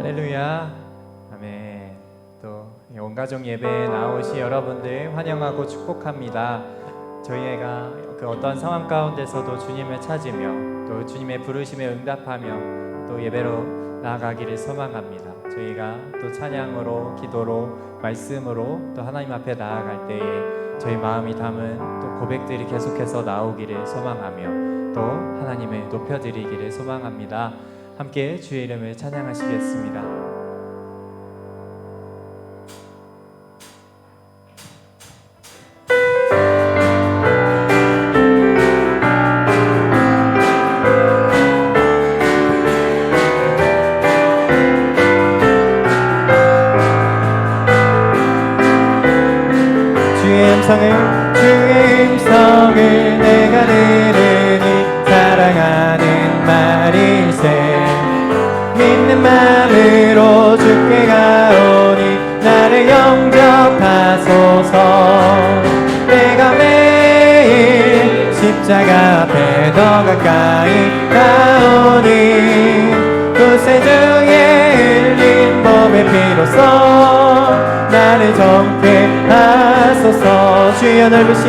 할렐루야. 아멘. 또 온가족 예배에 나오시 여러분들 환영하고 축복합니다. 저희가 그 어떤 상황 가운데서도 주님을 찾으며 또 주님의 부르심에 응답하며 또 예배로 나아가기를 소망합니다. 저희가 또 찬양으로, 기도로, 말씀으로 또 하나님 앞에 나아갈 때에 저희 마음이 담은 또 고백들이 계속해서 나오기를 소망하며 또 하나님을 높여드리기를 소망합니다. 함께 주의 이름을 찬양하시겠습니다. 주의 음성을 내가 들으니 사랑하는 말일세. 믿는 마음으로 주께 가오니 나를 영접하소서. 내가 매일 십자가 앞에 더 가까이 가오니 구세주의 흘린 몸의 피로써 나를 정케 하소서. 주여 넓으신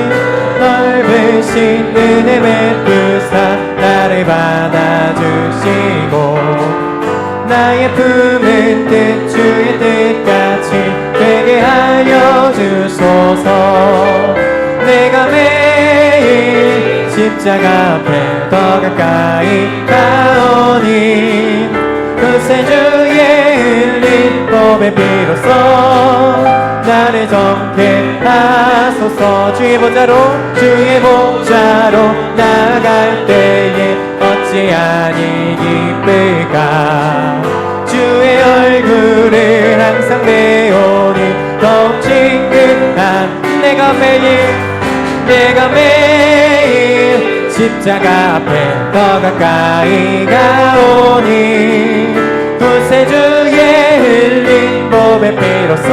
은혜 베푸사 나를 받아주시고 나의 품은 뜻 주의 뜻같이 되게 하여 주소서. 내가 매일 십자가 앞에 더 가까이 가오니 구세주의 흘린 몸의 피로써 나를 정케 하소서. 주의 보좌로 나아갈 때에 어찌하니 기쁠까. 주의 얼굴을 항상 배우니 더욱 친근한 내가 매일 십자가 앞에 더 가까이 가오니 구세주의 흘린 몸의 피로써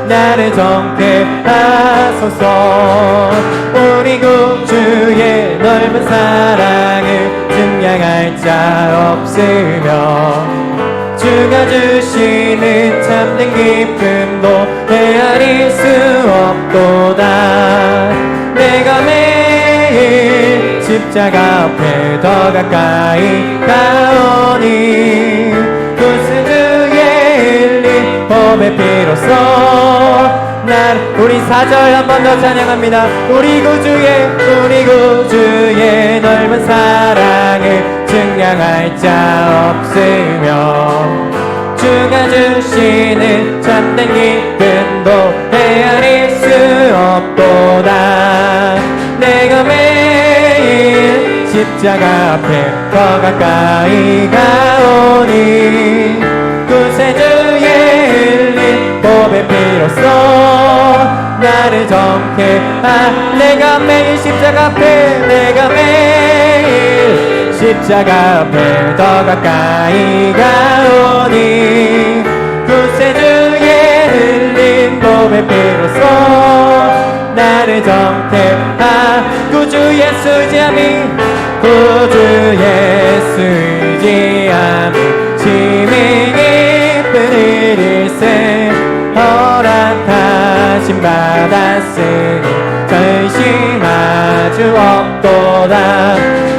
나를 정케 하소서. 우리 구주의 넓은 사랑을 증량할 자 없으며 주가 주시는 참된 기쁨도 헤아릴 수 없도다. 내가 매일 십자가 앞에 더 가까이 가오니 구세주의 흘린 몸의 피로써 우리 4절 한 번 더 찬양합니다. 우리 구주의 넓은 사랑을 증량할 자 없으며 주가 주시는 참된 기쁨도 헤아릴 수 없도다. 내가 매일 십자가 앞에 더 가까이 가오니 구세주의 흘린 몸의 피로써 나를 정케 내가 매일 십자가 앞에 더 가까이 가오니 구세주의 흘린 몸의 피로써 나를 정케 구주 예수 의지함이 심히 기쁜 일일세. 허락하심 받았으니 결심하주 없도다.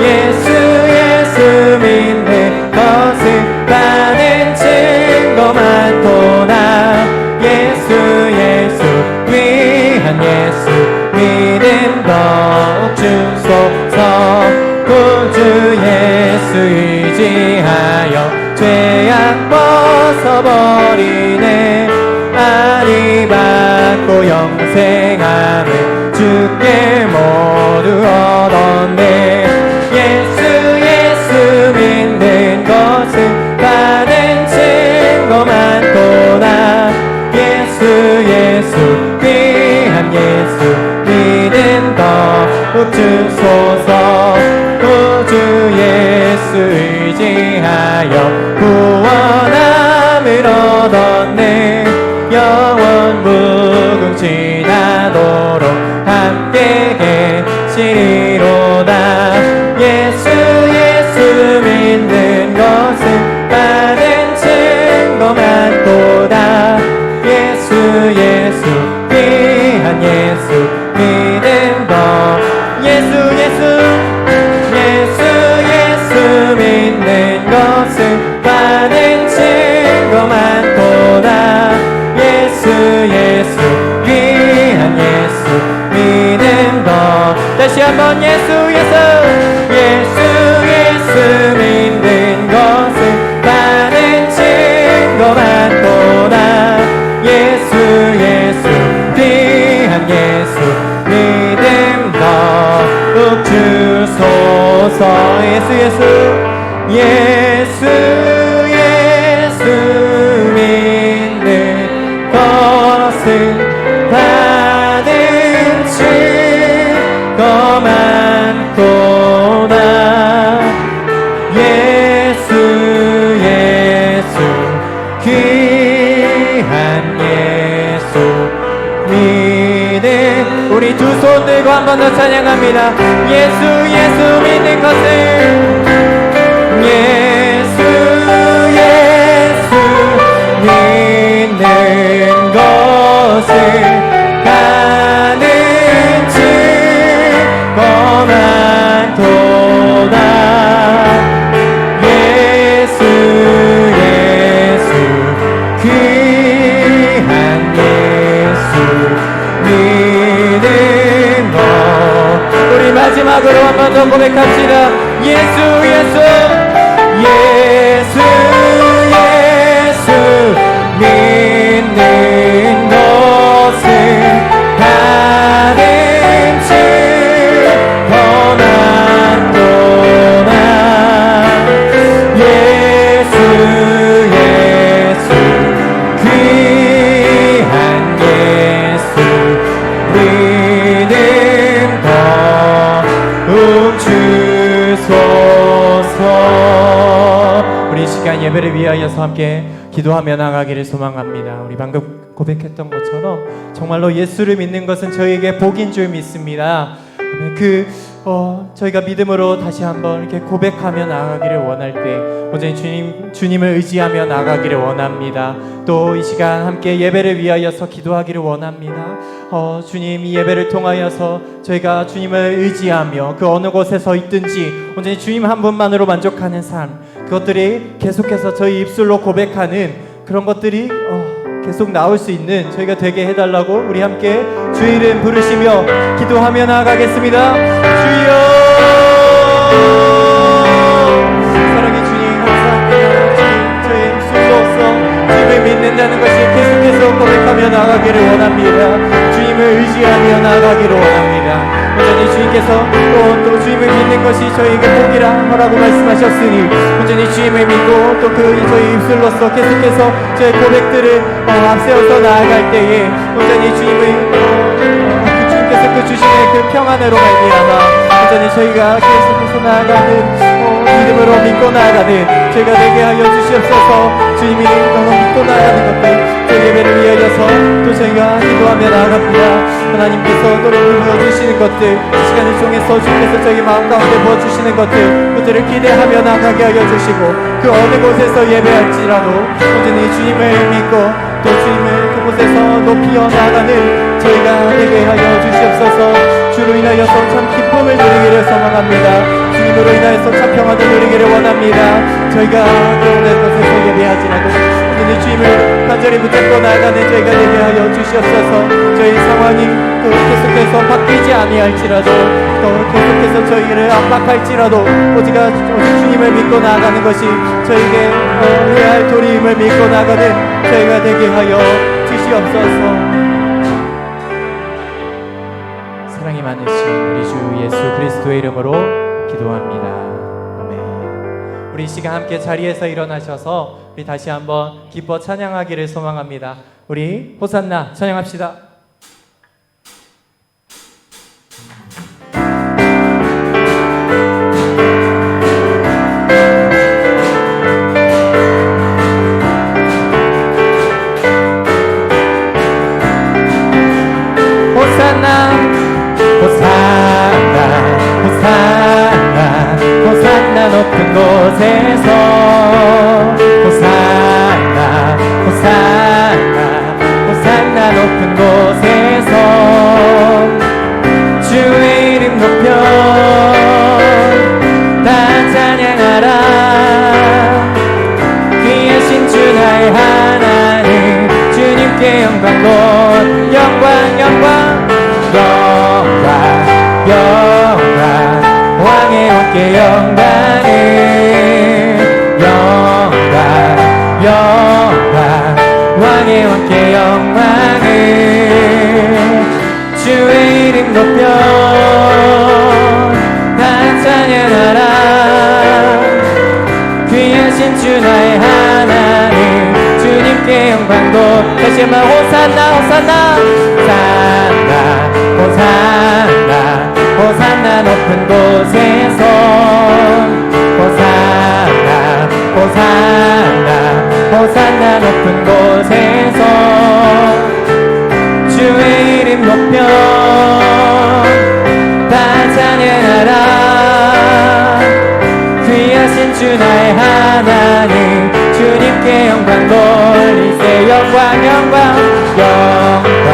예수 믿는 것은 많은 증거 많도다. 예수 위한 예수 믿음 더욱 주소서. 구주 예수 의지하여 죄악 벗어버리네. 아리 받고 영생함을 주께 모두 얻었네. 예수 믿는 것은 많은 증거 많도다. 예수 위한 예수 믿음 더욱 주소서. 구주 예수 의지하여 구원함을 얻었네. 영원 무궁 지나도록 다시 한번 예수 예수 예수 예수 믿는 것은 많은 증거만 보다 예수 예수 귀한 예수 믿음 더욱 주소서 예수 예수 예수 예수 믿는 것은 받은 증거만 보다 예수 예수 귀한 예수 믿는 우리 두 손 들고 한 번 더 찬양합니다. 예수 예수 믿는 것을 예수 예수 믿는 것을 가는 증거만 도다 예수 예수 귀한 예수 믿는 것 우리 마지막으로 한 번 더 고백합시다. 예수 예수 예수 예수 믿는 것을 다른 증거만 도다 예수 예수 귀한 예수 믿는 더욱 주소서. 우리 시간 예배를 위하여서 함께 기도하며 나가기를 소망합니다. 우리 방금 고백했던 것처럼 정말로 예수를 믿는 것은 저희에게 복인 줄 믿습니다. 저희가 믿음으로 다시 한번 이렇게 고백하며 나가기를 원할 때 온전히 주님을 의지하며 나가기를 원합니다. 또 이 시간 함께 예배를 위하여서 기도하기를 원합니다. 주님 이 예배를 통하여서 저희가 주님을 의지하며 그 어느 곳에 서 있든지 온전히 주님 한 분만으로 만족하는 삶 그것들이 계속해서 저희 입술로 고백하는 그런 것들이 계속 나올 수 있는 저희가 되게 해달라고 우리 함께 주 이름 부르시며 기도하며 나아가겠습니다. 주여 사랑의 주님 감사합니다. 주님 저희 입술로서 주님을 믿는다는 것이 계속해서 고백하며 나아가기를 원합니다. 주님을 의지하며 나아가기를 원합니다. 온전히 주님께서 또 주님을 믿는 것이 저희에게 복이라 하라고 말씀하셨으니 온전히 주님을 믿고 또 저희 입술로서 계속해서 저희 고백들을 앞세워서 나아갈 때에 온전히 주님을 주님께서 그 주시는 그 평안으로 말미암아 온전히 저희가 계속해서 나아가는 믿음으로 믿고 나아가는 저희가 되게 하여 주시옵소서. 주님이 믿고 나아가는 것들 저희 예배를 위하여서 또 저희가 기도하며 나아갑니다. 하나님께서 또 보여주시는 것들 시간을 통해서 주님께서 저희 마음 가운데 부어주시는 것들을 기대하며 나아가게 하여 주시고 그 어느 곳에서 예배할지라도 온전히 주님을 믿고 또 주님을 그곳에서 높이어 나아가는 저희가 되게 하여 주시옵소서. 주로 인하여서 참 기쁨을 누리기를 소망합니다. 주님으로 인하여서 참 평안을 누리기를 원합니다. 저희가 어느 곳에서 예배하지라도 온전히 주님을 간절히 붙잡고 나아가는 저희가 되게 하여 주시옵소서. 저희 상황이 계속해서 바뀌지 아니할지라도 또 계속해서 저희를 압박할지라도 오직 주님을 믿고 나아가는 것이 저희에게 해야 할 도리임을 믿고 나아가는 저희가 되게 하여 주시옵소서. 사랑이 많으신 우리 주 예수 그리스도의 이름으로 기도합니다. 아멘. 우리 이 시간 함께 자리에서 일어나셔서 우리 다시 한번 기뻐 찬양하기를 소망합니다. 우리 호산나 찬양합시다. 호산나 높은 곳에서 호산나 호산나 호산나 높은 곳에서 주의 이름 높여 다 찬양하라. 귀하신 주 나의 하나님 주님께 영광 영광 영광 영광 영광 왕께 영광을 영광 왕의 왕께 영광을 주의 이름 높여 다 찬양하라 귀하신 주 나의 하나님 주님께 영광도 다시 한번 호산나 호산나 호산나 호산나 호산나 높은 곳에서 호산나 호산나 호산나 높은 곳에서 주의 이름 높여 다 찬양하라 귀하신 주 나의 하나님 주님께 영광 돌리세 영광 영광 영광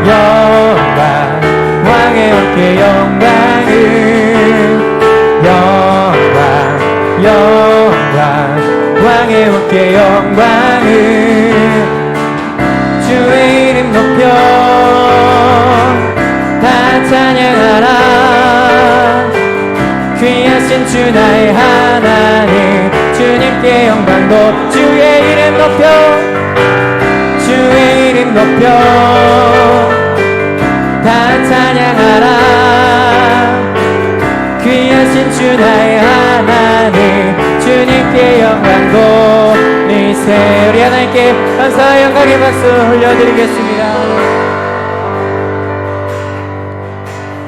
영광 왕의 왕께 영광을 영광 영광 왕의 왕께 영광을 주의 이름 높여 다 찬양하라 귀하신 주 나의 하나님 주님께 영광도 주의 이름 높여 주의 이름 높여 다 찬양하라 귀하신 주 나의 하나님 주님께 영광도 돌리세 우리 하나님께 감사와 영광의 박수 올려드리겠습니다.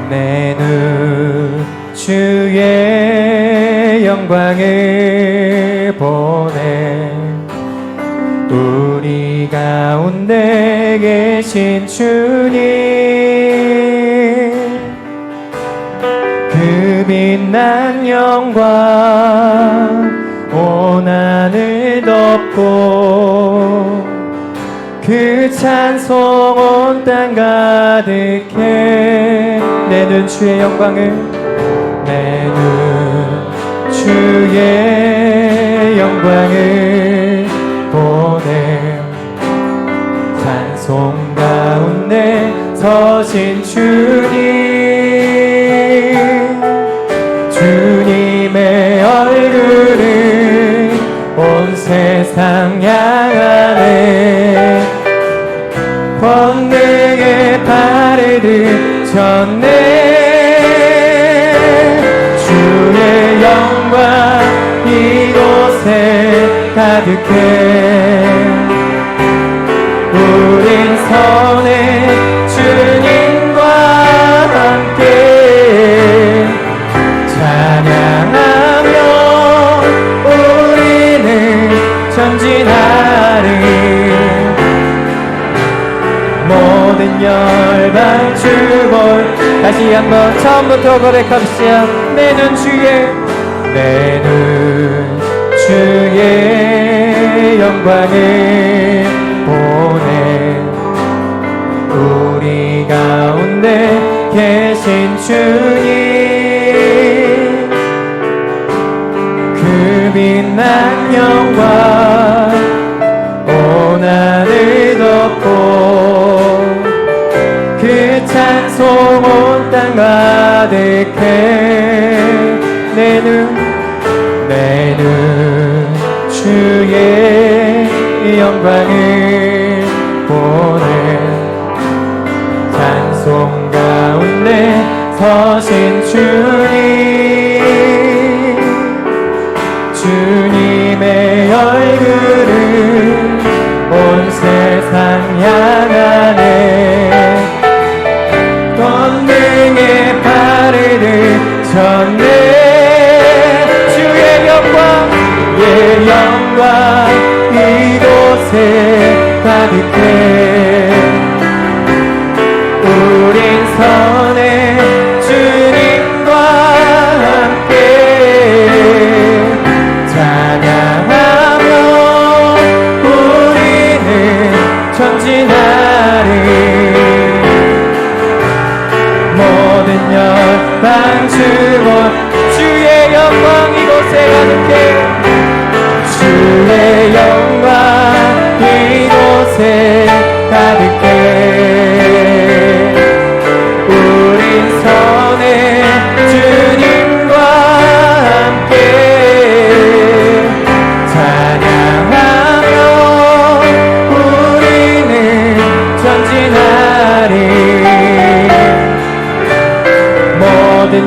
내 눈 주의 영광을 보네 우리 가운데 계신 주님 그 빛난 영광 온 하늘 덮고 그 찬송 온 땅 가득해 내 눈 주의 영광을 내 눈 주의 영광을 보내 찬송 가운데 서신 주님의 얼굴을 온 세상 향하네 권능의 발을 들쳤네 주의 영광 이곳에 가득해 우린 선의 주님과 함께 찬양하며 우리는 전진하리 모든 열방 주볼 다시 한번 처음부터 고백합시다 내 눈 주의 영광을 보내 우리 가운데 계신 주님 그 빛난 영광 온 하늘 덮고 그 찬송 온 땅 가득해 내 눈 주의 영광을 보내 찬송 가운데 서신 주님의 얼굴을 온 세상 향하네 권능의 발을 들쳤네 주의 영광 이곳에 가득해 우린 선의 주님과 함께 찬양하며 우리는 전진하리 모든 열방 주원 주의 영광 이곳에 가득해 주의 영광 이곳에 가득해 우린 선의 주님과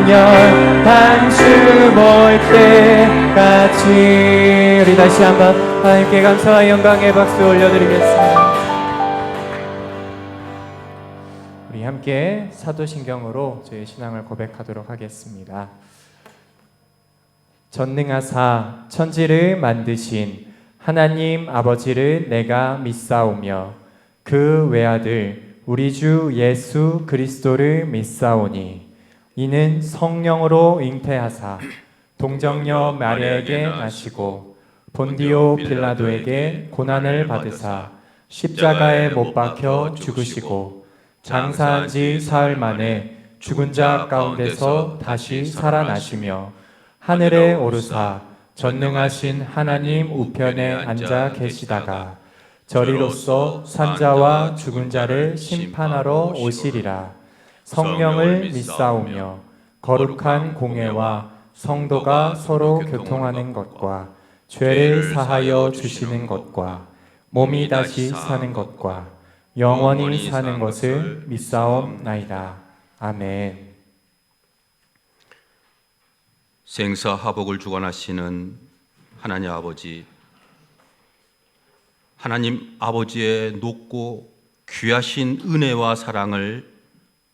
천년 단수 모일 때까지. 우리 다시 한번 하나님께 감사와 영광의 박수 올려드리겠습니다. 우리 함께 사도신경으로 저희 신앙을 고백하도록 하겠습니다. 전능하사 천지를 만드신 하나님 아버지를 내가 믿사오며 그 외아들 우리 주 예수 그리스도를 믿사오니 이는 성령으로 잉태하사 동정녀 마리아에게 나시고 본디오 빌라도에게 고난을 받으사 십자가에 못 박혀 죽으시고 장사한 지 사흘 만에 죽은 자 가운데서 다시 살아나시며 하늘에 오르사 전능하신 하나님 우편에 앉아 계시다가 저리로서 산자와 죽은 자를 심판하러 오시리라. 성령을 믿사오며 거룩한 공회와 성도가 서로 교통하는 것과 죄를 사하여 주시는 것과 몸이 다시 사는 것과 영원히 사는 것을 믿사옵나이다. 아멘. 생사하복을 주관하시는 하나님 아버지, 하나님 아버지의 높고 귀하신 은혜와 사랑을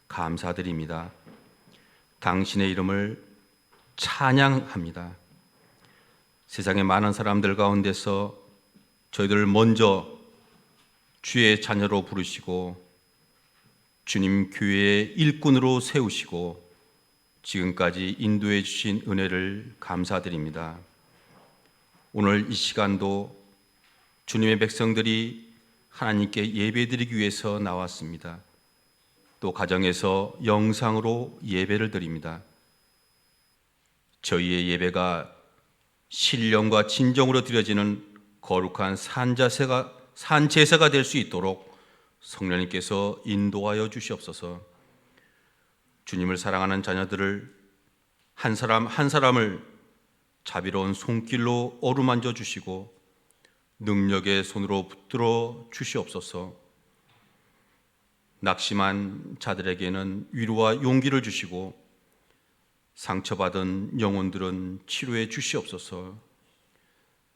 감사드립니다. 당신의 이름을 찬양합니다. 세상의 많은 사람들 가운데서 저희들을 먼저 주의 자녀로 부르시고 주님 교회의 일꾼으로 세우시고 지금까지 인도해 주신 은혜를 감사드립니다. 오늘 이 시간도 주님의 백성들이 하나님께 예배드리기 위해서 나왔습니다. 또 가정에서 영상으로 예배를 드립니다. 저희의 예배가 신령과 진정으로 드려지는 거룩한 산제사가 될 수 있도록 성령님께서 인도하여 주시옵소서. 주님을 사랑하는 자녀들을 한 사람 한 사람을 자비로운 손길로 어루만져 주시고 능력의 손으로 붙들어 주시옵소서. 낙심한 자들에게는 위로와 용기를 주시고 상처받은 영혼들은 치료해 주시옵소서.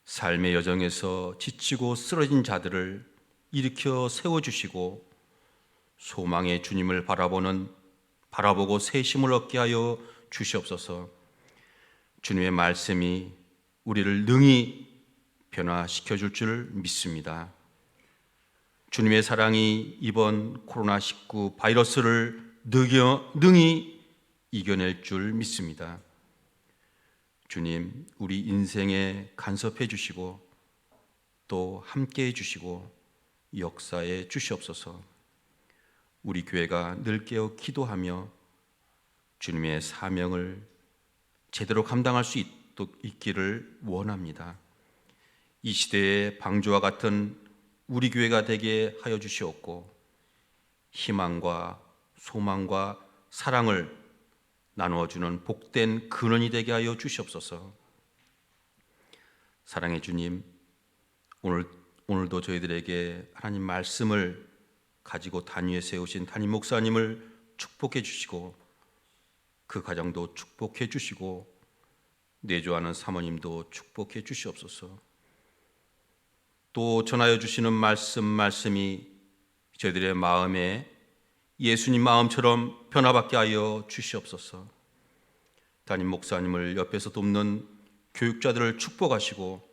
삶의 여정에서 지치고 쓰러진 자들을 일으켜 세워주시고 소망의 주님을 바라보고 새 힘을 얻게 하여 주시옵소서. 주님의 말씀이 우리를 능히 변화시켜 줄 줄 믿습니다. 주님의 사랑이 이번 코로나19 바이러스를 능히 이겨낼 줄 믿습니다. 주님, 우리 인생에 간섭해 주시고 또 함께 해 주시고 역사해 주시옵소서. 우리 교회가 늘 깨어 기도하며 주님의 사명을 제대로 감당할 수 있기를 원합니다. 이 시대의 방주와 같은 우리 교회가 되게 하여 주시옵고 희망과 소망과 사랑을 나누어주는 복된 근원이 되게 하여 주시옵소서. 사랑의 주님, 오늘도 저희들에게 하나님 말씀을 가지고 단위에 세우신 담임 목사님을 축복해 주시고 그 가정도 축복해 주시고 내조하는 사모님도 축복해 주시옵소서. 또 전하여 주시는 말씀이 저희들의 마음에 예수님 마음처럼 변화받게 하여 주시옵소서. 담임 목사님을 옆에서 돕는 교육자들을 축복하시고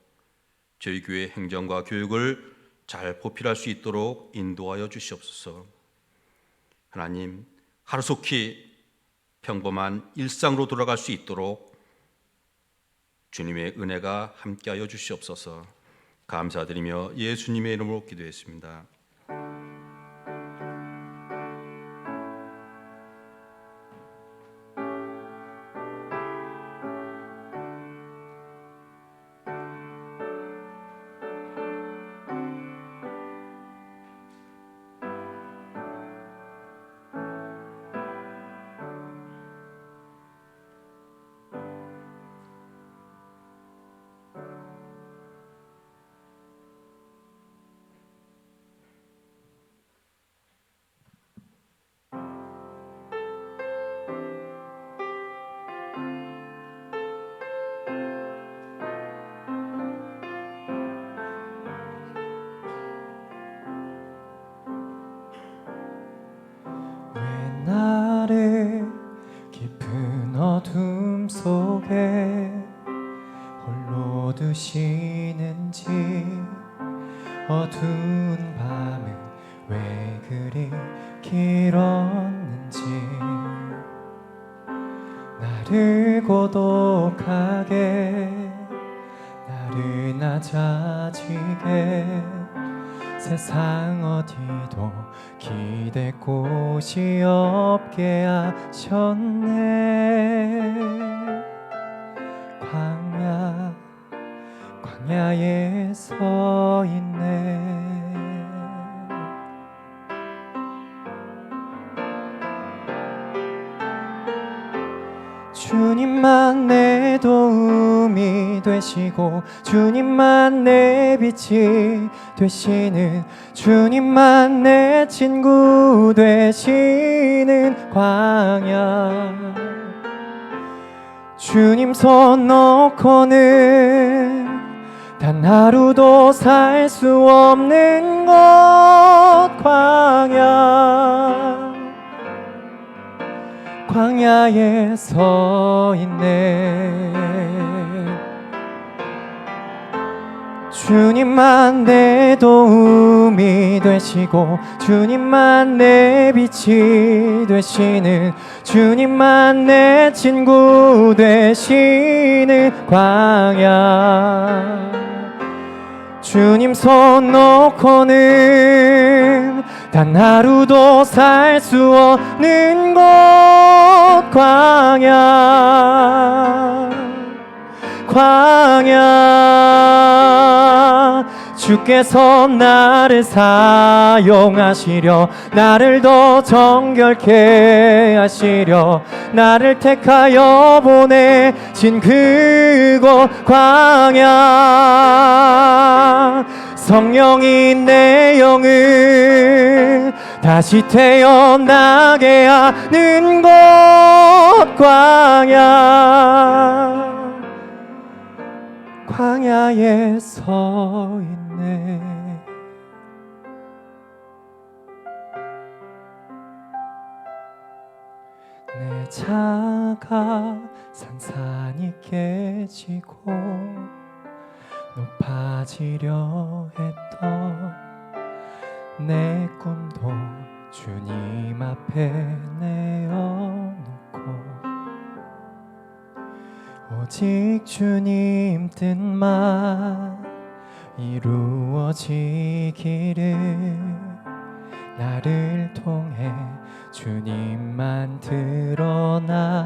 저희 교회 행정과 교육을 잘 보필할 수 있도록 인도하여 주시옵소서. 하나님, 하루속히 평범한 일상으로 돌아갈 수 있도록 주님의 은혜가 함께하여 주시옵소서. 감사드리며 예수님의 이름으로 기도했습니다. 두시는지 어두운 밤은 왜 그리 길었는지 나를 고독하게 나를 낮아지게 세상 어디도 기댈 곳이 없게 하셨네. 광야에 서 있네. 주님만 내 도움이 되시고 주님만 내 빛이 되시는 주님만 내 친구 되시는 광야. 주님 손 놓고는 단 하루도 살 수 없는 곳 광야에 서 있네. 주님만 내 도움이 되시고 주님만 내 빛이 되시는 주님만 내 친구 되시는 광야. 주님 손 놓고는 단 하루도 살 수 없는 곳 광야. 주께서 나를 사용하시려 나를 더 정결케 하시려 나를 택하여 보내신 그곳 광야. 성령이 내 영을 다시 태어나게 하는 곳 광야에 서 있네. 내 자가 산산이 깨지고 높아지려 했던 내 꿈도 주님 앞에 내어놓고 오직 주님 뜻만 이루어지기를 나를 통해 주님만 드러나시기를.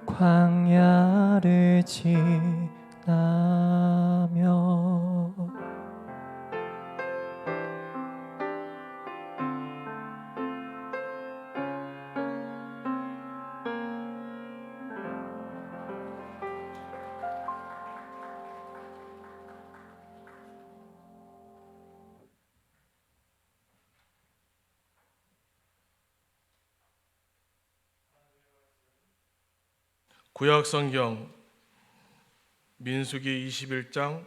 광야를 지나며 구약 성경 민수기 21장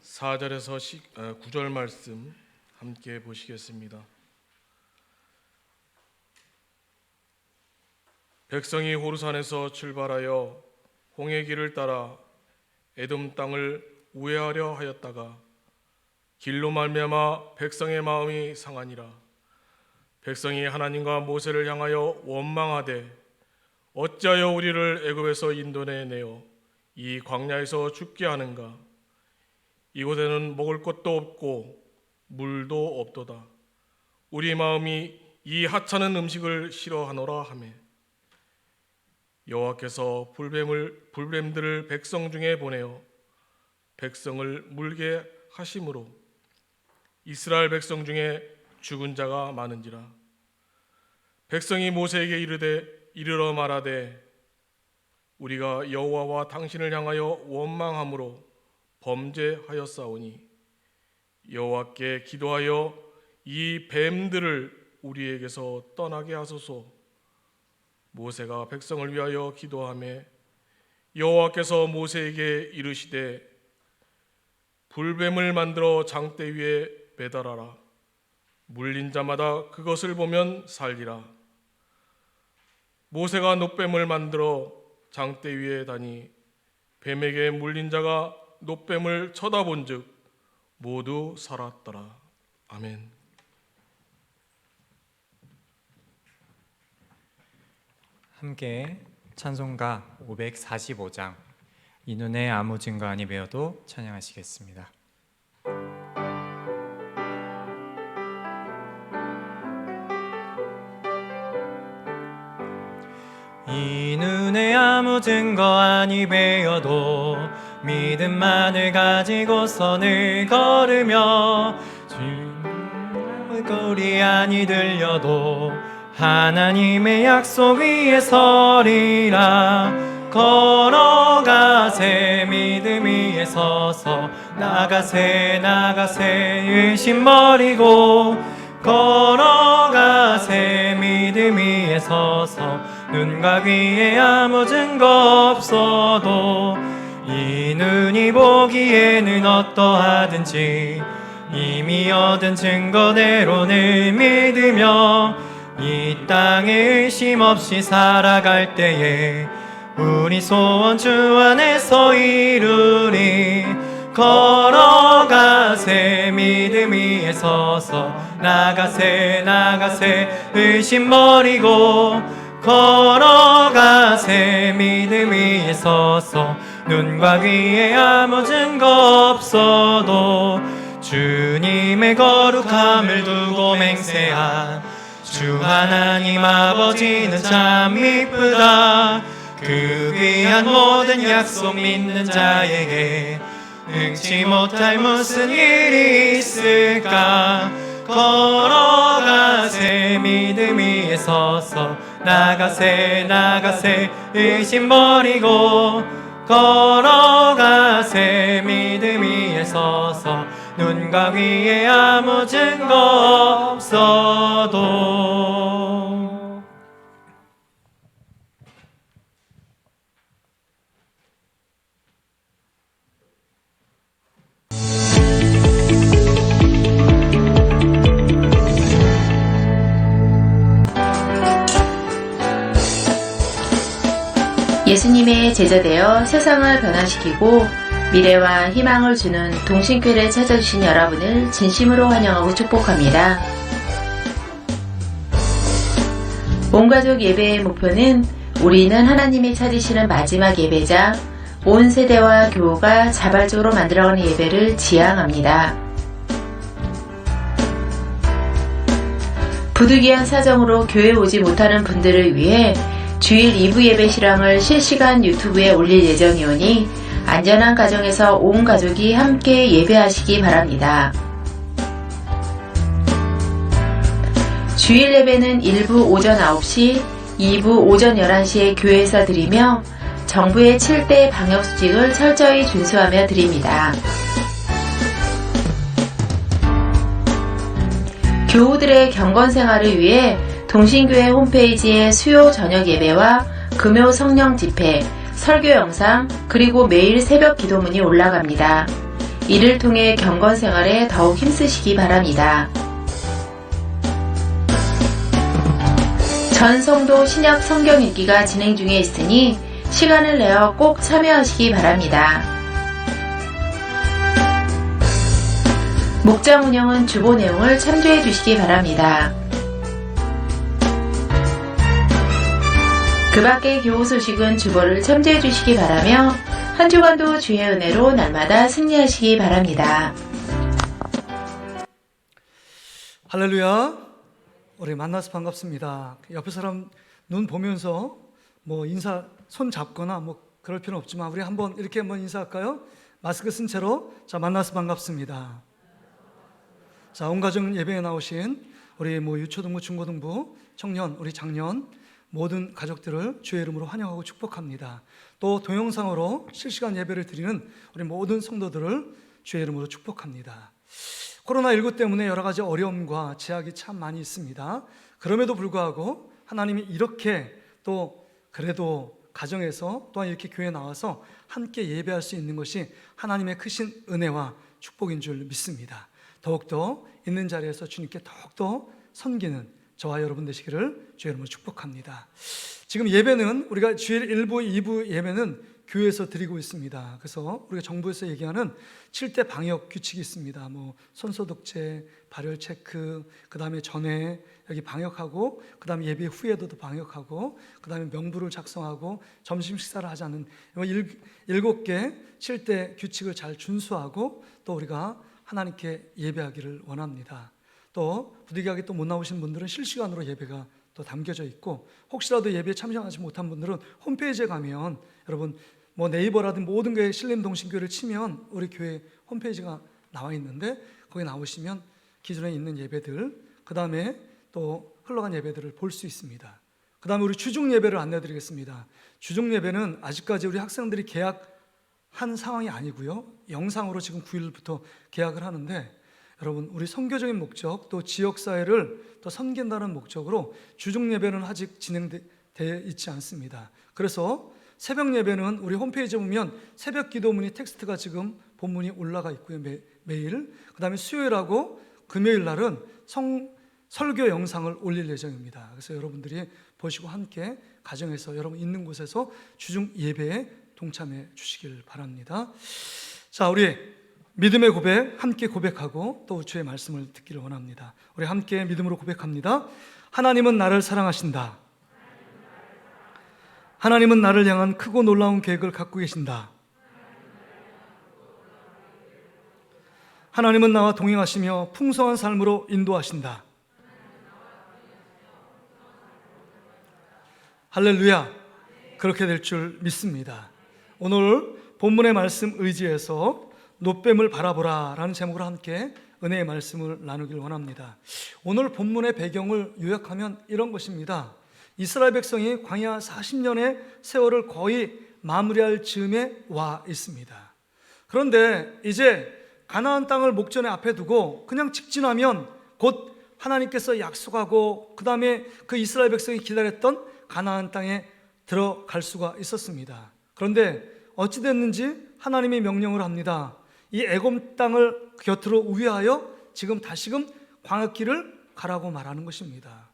4절에서 9절 말씀 함께 보시겠습니다. 백성이 호르산에서 출발하여 홍해 길을 따라 에돔 땅을 우회하려 하였다가 길로 말미암아 백성의 마음이 상하니라. 백성이 하나님과 모세를 향하여 원망하되 어찌하여 우리를 애굽에서 인도내 내어 이 광야에서 죽게 하는가? 이곳에는 먹을 것도 없고 물도 없도다. 우리 마음이 이 하찮은 음식을 싫어하노라 하매 여호와께서 불뱀들을 백성 중에 보내어 백성을 물게 하심으로 이스라엘 백성 중에 죽은 자가 많은지라. 백성이 모세에게 이르러 말하되 우리가 여호와와 당신을 향하여 원망함으로 범죄하였사오니 여호와께 기도하여 이 뱀들을 우리에게서 떠나게 하소서. 모세가 백성을 위하여 기도하매 여호와께서 모세에게 이르시되 불뱀을 만들어 장대 위에 매달아라. 물린 자마다 그것을 보면 살리라. 모세가 놋뱀을 만들어 장대 위에 다니 뱀에게 물린 자가 놋뱀을 쳐다본즉 모두 살았더라. 아멘. 함께 찬송가 545장 이 눈에 아무 증거 아니 배워도 찬양하시겠습니다. 이 눈에 아무 증거 아니 배어도 믿음만을 가지고 선을 걸으며 주의 꼴이 아니 들려도 하나님의 약속 위에 서리라. 걸어가세 믿음 위에 서서 나가세 의심 버리고 걸어가세 믿음 위에 서서 눈과 귀에 아무 증거 없어도 이 눈이 보기에는 어떠하든지 이미 얻은 증거대로 늘 믿으며 이 땅에 의심 없이 살아갈 때에 우리 소원 주 안에서 이루리. 걸어가세 믿음 위에 서서 나가세 의심 버리고 걸어가세 믿음 위에 서서 눈과 귀에 아무 증거 없어도 주님의 거룩함을 두고 맹세한 주 하나님 아버지는 참 이쁘다. 그 귀한 모든 약속 믿는 자에게 능치 못할 무슨 일이 있을까. 걸어가세 믿음 위에 서서 나가세 의심 버리고 걸어가세 믿음 위에 서서 눈과 귀에 아무 증거 없어도. 예수님의 제자되어 세상을 변화시키고 미래와 희망을 주는 동신교회를 찾아주신 여러분을 진심으로 환영하고 축복합니다. 온가족 예배의 목표는 우리는 하나님이 찾으시는 마지막 예배자 온 세대와 교우가 자발적으로 만들어가는 예배를 지향합니다. 부득이한 사정으로 교회에 오지 못하는 분들을 위해 주일 2부 예배 실황을 실시간 유튜브에 올릴 예정이오니 안전한 가정에서 온 가족이 함께 예배하시기 바랍니다. 주일 예배는 1부 오전 9시, 2부 오전 11시에 교회에서 드리며 정부의 7대 방역수칙을 철저히 준수하며 드립니다. 교우들의 경건 생활을 위해 동신교회 홈페이지에 수요 저녁 예배와 금요 성령 집회, 설교 영상, 그리고 매일 새벽 기도문이 올라갑니다. 이를 통해 경건 생활에 더욱 힘쓰시기 바랍니다. 전 성도 신약 성경 읽기가 진행 중에 있으니 시간을 내어 꼭 참여하시기 바랍니다. 목장 운영은 주보 내용을 참조해 주시기 바랍니다. 그 밖의 교우 소식은 주보를 참조해 주시기 바라며 한 주간도 주의 은혜로 날마다 승리하시기 바랍니다. 할렐루야. 우리 만나서 반갑습니다. 옆에 사람 눈 보면서 뭐 인사 손 잡거나 뭐 그럴 필요는 없지만 우리 한번 이렇게 한번 인사할까요? 마스크 쓴 채로. 자, 만나서 반갑습니다. 자, 온 가정 예배에 나오신 우리 뭐 유초등부, 중고등부, 청년, 우리 장년 모든 가족들을 주의 이름으로 환영하고 축복합니다. 또 동영상으로 실시간 예배를 드리는 우리 모든 성도들을 주의 이름으로 축복합니다. 코로나19 때문에 여러 가지 어려움과 제약이 참 많이 있습니다. 그럼에도 불구하고 하나님이 이렇게 또 그래도 가정에서 또한 이렇게 교회에 나와서 함께 예배할 수 있는 것이 하나님의 크신 은혜와 축복인 줄 믿습니다. 더욱더 있는 자리에서 주님께 더욱더 섬기는 저와 여러분 되시기를 주의 이름으로 축복합니다. 지금 예배는 우리가 주일 1부, 2부 예배는 교회에서 드리고 있습니다. 그래서 우리가 정부에서 얘기하는 7대 방역 규칙이 있습니다. 뭐 손소독제, 발열 체크, 그 다음에 전에 여기 방역하고, 그 다음에 예배 후에도 방역하고, 그 다음에 명부를 작성하고, 점심 식사를 하지 않는 7개 7대 규칙을 잘 준수하고 또 우리가 하나님께 예배하기를 원합니다. 또 부득이하게 또 못 나오신 분들은 실시간으로 예배가 또 담겨져 있고, 혹시라도 예배에 참여하지 못한 분들은 홈페이지에 가면 여러분 뭐 네이버라든 모든 교회 신림 동신교회를 치면 우리 교회 홈페이지가 나와 있는데 거기 나오시면 기존에 있는 예배들, 그 다음에 또 흘러간 예배들을 볼 수 있습니다. 그 다음에 우리 주중 예배를 안내드리겠습니다. 주중 예배는 아직까지 우리 학생들이 계약한 상황이 아니고요, 영상으로 지금 9일부터 계약을 하는데, 여러분 우리 선교적인 목적 또 지역사회를 더 섬긴다는 목적으로 주중 예배는 아직 진행되어 있지 않습니다. 그래서 새벽 예배는 우리 홈페이지에 보면 새벽 기도문이 텍스트가 지금 본문이 올라가 있고요, 매일. 그 다음에 수요일하고 금요일 날은 설교 영상을 올릴 예정입니다. 그래서 여러분들이 보시고 함께 가정에서 여러분 있는 곳에서 주중 예배에 동참해 주시길 바랍니다. 자, 우리 믿음의 고백 함께 고백하고 또 주의 말씀을 듣기를 원합니다. 우리 함께 믿음으로 고백합니다. 하나님은 나를 사랑하신다. 하나님은 나를 향한 크고 놀라운 계획을 갖고 계신다. 하나님은 나와 동행하시며 풍성한 삶으로 인도하신다. 할렐루야. 그렇게 될 줄 믿습니다. 오늘 본문의 말씀 의지해서 놋뱀을 바라보라 라는 제목으로 함께 은혜의 말씀을 나누길 원합니다. 오늘 본문의 배경을 요약하면 이런 것입니다. 이스라엘 백성이 광야 40년의 세월을 거의 마무리할 즈음에 와 있습니다. 그런데 이제 가나안 땅을 목전에 앞에 두고 그냥 직진하면 곧 하나님께서 약속하고 그 다음에 그 이스라엘 백성이 기다렸던 가나안 땅에 들어갈 수가 있었습니다. 그런데 어찌 됐는지 하나님이 명령을 합니다. 이 애굽 땅을 곁으로 우회하여 지금 다시금 광야길을 가라고 말하는 것입니다.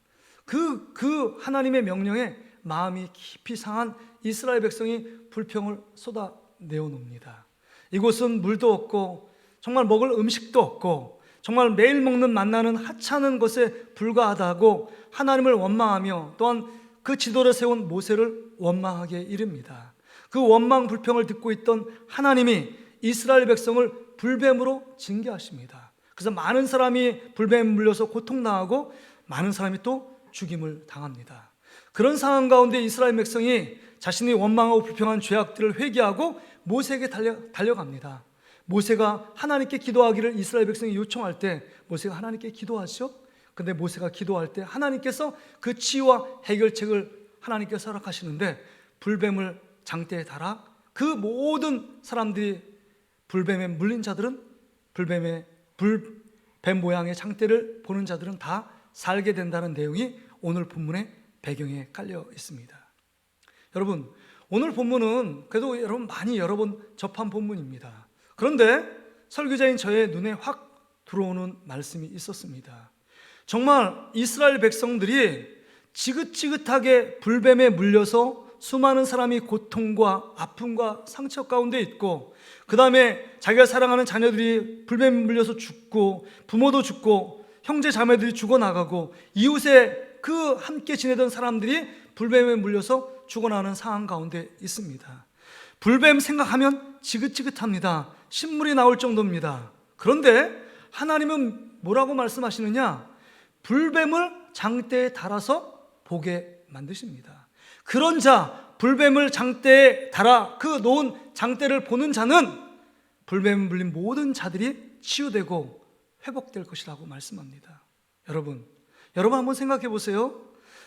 그 하나님의 명령에 마음이 깊이 상한 이스라엘 백성이 불평을 쏟아내어 놓습니다. 이곳은 물도 없고 정말 먹을 음식도 없고 정말 매일 먹는 만나는 하찮은 것에 불과하다고 하나님을 원망하며 또한 그 지도를 세운 모세를 원망하게 이릅니다. 그 원망 불평을 듣고 있던 하나님이 이스라엘 백성을 불뱀으로 징계하십니다. 그래서 많은 사람이 불뱀에 물려서 고통당하고 많은 사람이 또 죽임을 당합니다. 그런 상황 가운데 이스라엘 백성이 자신이 원망하고 불평한 죄악들을 회개하고 모세에게 달려갑니다. 모세가 하나님께 기도하기를 이스라엘 백성이 요청할 때 모세가 하나님께 기도하죠. 근데 모세가 기도할 때 하나님께서 그 치유와 해결책을 하나님께서 허락하시는데 불뱀을 장대에 달아 그 모든 사람들이 불뱀에 물린 자들은 불뱀 모양의 장대를 보는 자들은 다 살게 된다는 내용이 오늘 본문의 배경에 깔려 있습니다. 여러분, 오늘 본문은 그래도 여러분 많이 여러 번 접한 본문입니다. 그런데 설교자인 저의 눈에 확 들어오는 말씀이 있었습니다. 정말 이스라엘 백성들이 지긋지긋하게 불뱀에 물려서 수많은 사람이 고통과 아픔과 상처 가운데 있고, 그 다음에 자기가 사랑하는 자녀들이 불뱀에 물려서 죽고, 부모도 죽고, 형제 자매들이 죽어나가고, 이웃에 그 함께 지내던 사람들이 불뱀에 물려서 죽어나가는 상황 가운데 있습니다. 불뱀 생각하면 지긋지긋합니다. 신물이 나올 정도입니다. 그런데 하나님은 뭐라고 말씀하시느냐? 불뱀을 장대에 달아서 보게 만드십니다. 그런 자, 불뱀을 장대에 달아 그 놓은 장대를 보는 자는 불뱀에 물린 모든 자들이 치유되고 회복될 것이라고 말씀합니다. 여러분 한번 생각해 보세요.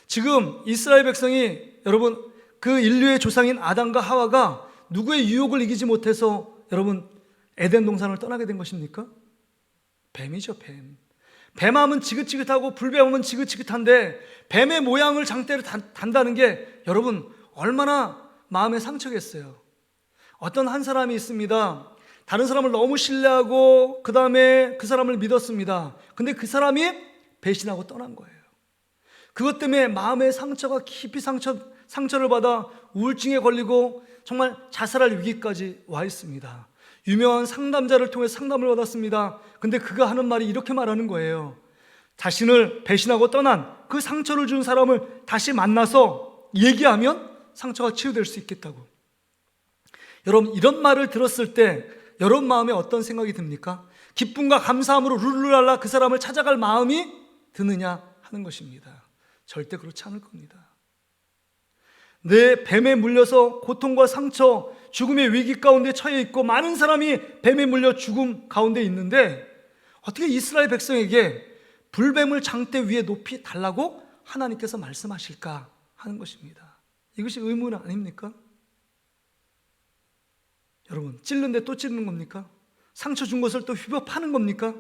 지금 이스라엘 백성이, 여러분 그 인류의 조상인 아담과 하와가 누구의 유혹을 이기지 못해서 여러분 에덴 동산을 떠나게 된 것입니까? 뱀이죠, 뱀. 뱀하면 지긋지긋하고 불뱀하면 지긋지긋한데 뱀의 모양을 장대로 단다는 게 여러분 얼마나 마음에 상처겠어요. 어떤 한 사람이 있습니다. 다른 사람을 너무 신뢰하고 그 다음에 그 사람을 믿었습니다. 근데 그 사람이 배신하고 떠난 거예요. 그것 때문에 마음의 상처가 깊이 상처를 받아 우울증에 걸리고 정말 자살할 위기까지 와 있습니다. 유명한 상담자를 통해 상담을 받았습니다. 근데 그가 하는 말이 이렇게 말하는 거예요. 자신을 배신하고 떠난 그 상처를 준 사람을 다시 만나서 얘기하면 상처가 치유될 수 있겠다고. 여러분, 이런 말을 들었을 때 여러분 마음에 어떤 생각이 듭니까? 기쁨과 감사함으로 룰루랄라 그 사람을 찾아갈 마음이 드느냐 하는 것입니다. 절대 그렇지 않을 겁니다. 내 뱀에 물려서 고통과 상처, 죽음의 위기 가운데 처해 있고 많은 사람이 뱀에 물려 죽음 가운데 있는데 어떻게 이스라엘 백성에게 불뱀을 장대 위에 높이 달라고 하나님께서 말씀하실까 하는 것입니다. 이것이 의문 아닙니까? 여러분, 찔른데 또 찔르는 겁니까? 상처 준 것을 또 휘벼 파는 겁니까?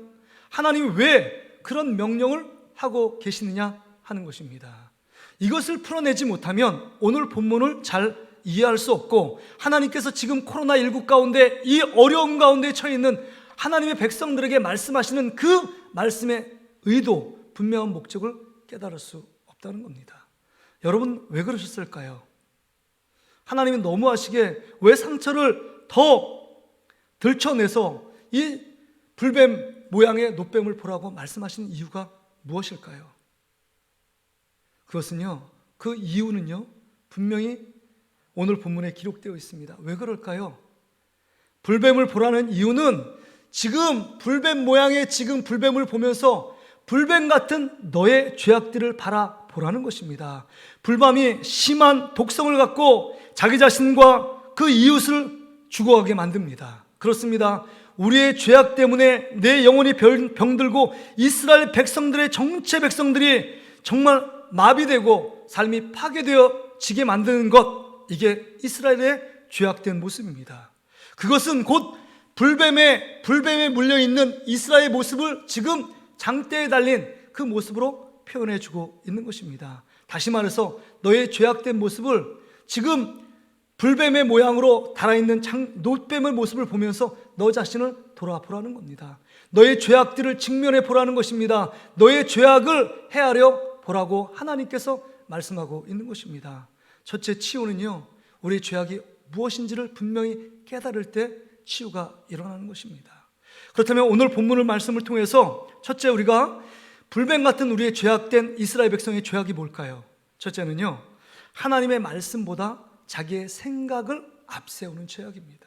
하나님이 왜 그런 명령을 하고 계시느냐 하는 것입니다. 이것을 풀어내지 못하면 오늘 본문을 잘 이해할 수 없고, 하나님께서 지금 코로나19 가운데 이 어려움 가운데 처해 있는 하나님의 백성들에게 말씀하시는 그 말씀의 의도, 분명한 목적을 깨달을 수 없다는 겁니다. 여러분, 왜 그러셨을까요? 하나님은 너무하시게 왜 상처를 더 들춰내서 이 불뱀 모양의 노뱀을 보라고 말씀하시는 이유가 무엇일까요? 그것은요, 그 이유는요, 분명히 오늘 본문에 기록되어 있습니다. 왜 그럴까요? 불뱀을 보라는 이유는 지금 불뱀 모양의 지금 불뱀을 보면서 불뱀 같은 너의 죄악들을 바라보라는 것입니다. 불뱀이 심한 독성을 갖고 자기 자신과 그 이웃을 죽어가게 만듭니다. 그렇습니다. 우리의 죄악 때문에 내 영혼이 병들고 이스라엘 백성들의 정체 백성들이 정말 마비되고 삶이 파괴되어지게 만드는 것, 이게 이스라엘의 죄악된 모습입니다. 그것은 곧 불뱀에 물려있는 이스라엘의 모습을 지금 장대에 달린 그 모습으로 표현해주고 있는 것입니다. 다시 말해서 너의 죄악된 모습을 지금 불뱀의 모양으로 달아있는 노뱀의 모습을 보면서 너 자신을 돌아보라는 겁니다. 너의 죄악들을 직면해 보라는 것입니다. 너의 죄악을 헤아려 보라고 하나님께서 말씀하고 있는 것입니다. 첫째, 치유는요, 우리의 죄악이 무엇인지를 분명히 깨달을 때 치유가 일어나는 것입니다. 그렇다면 오늘 본문의 말씀을 통해서 첫째, 우리가 불뱀 같은 우리의 죄악된 이스라엘 백성의 죄악이 뭘까요? 첫째는요, 하나님의 말씀보다 자기의 생각을 앞세우는 죄악입니다.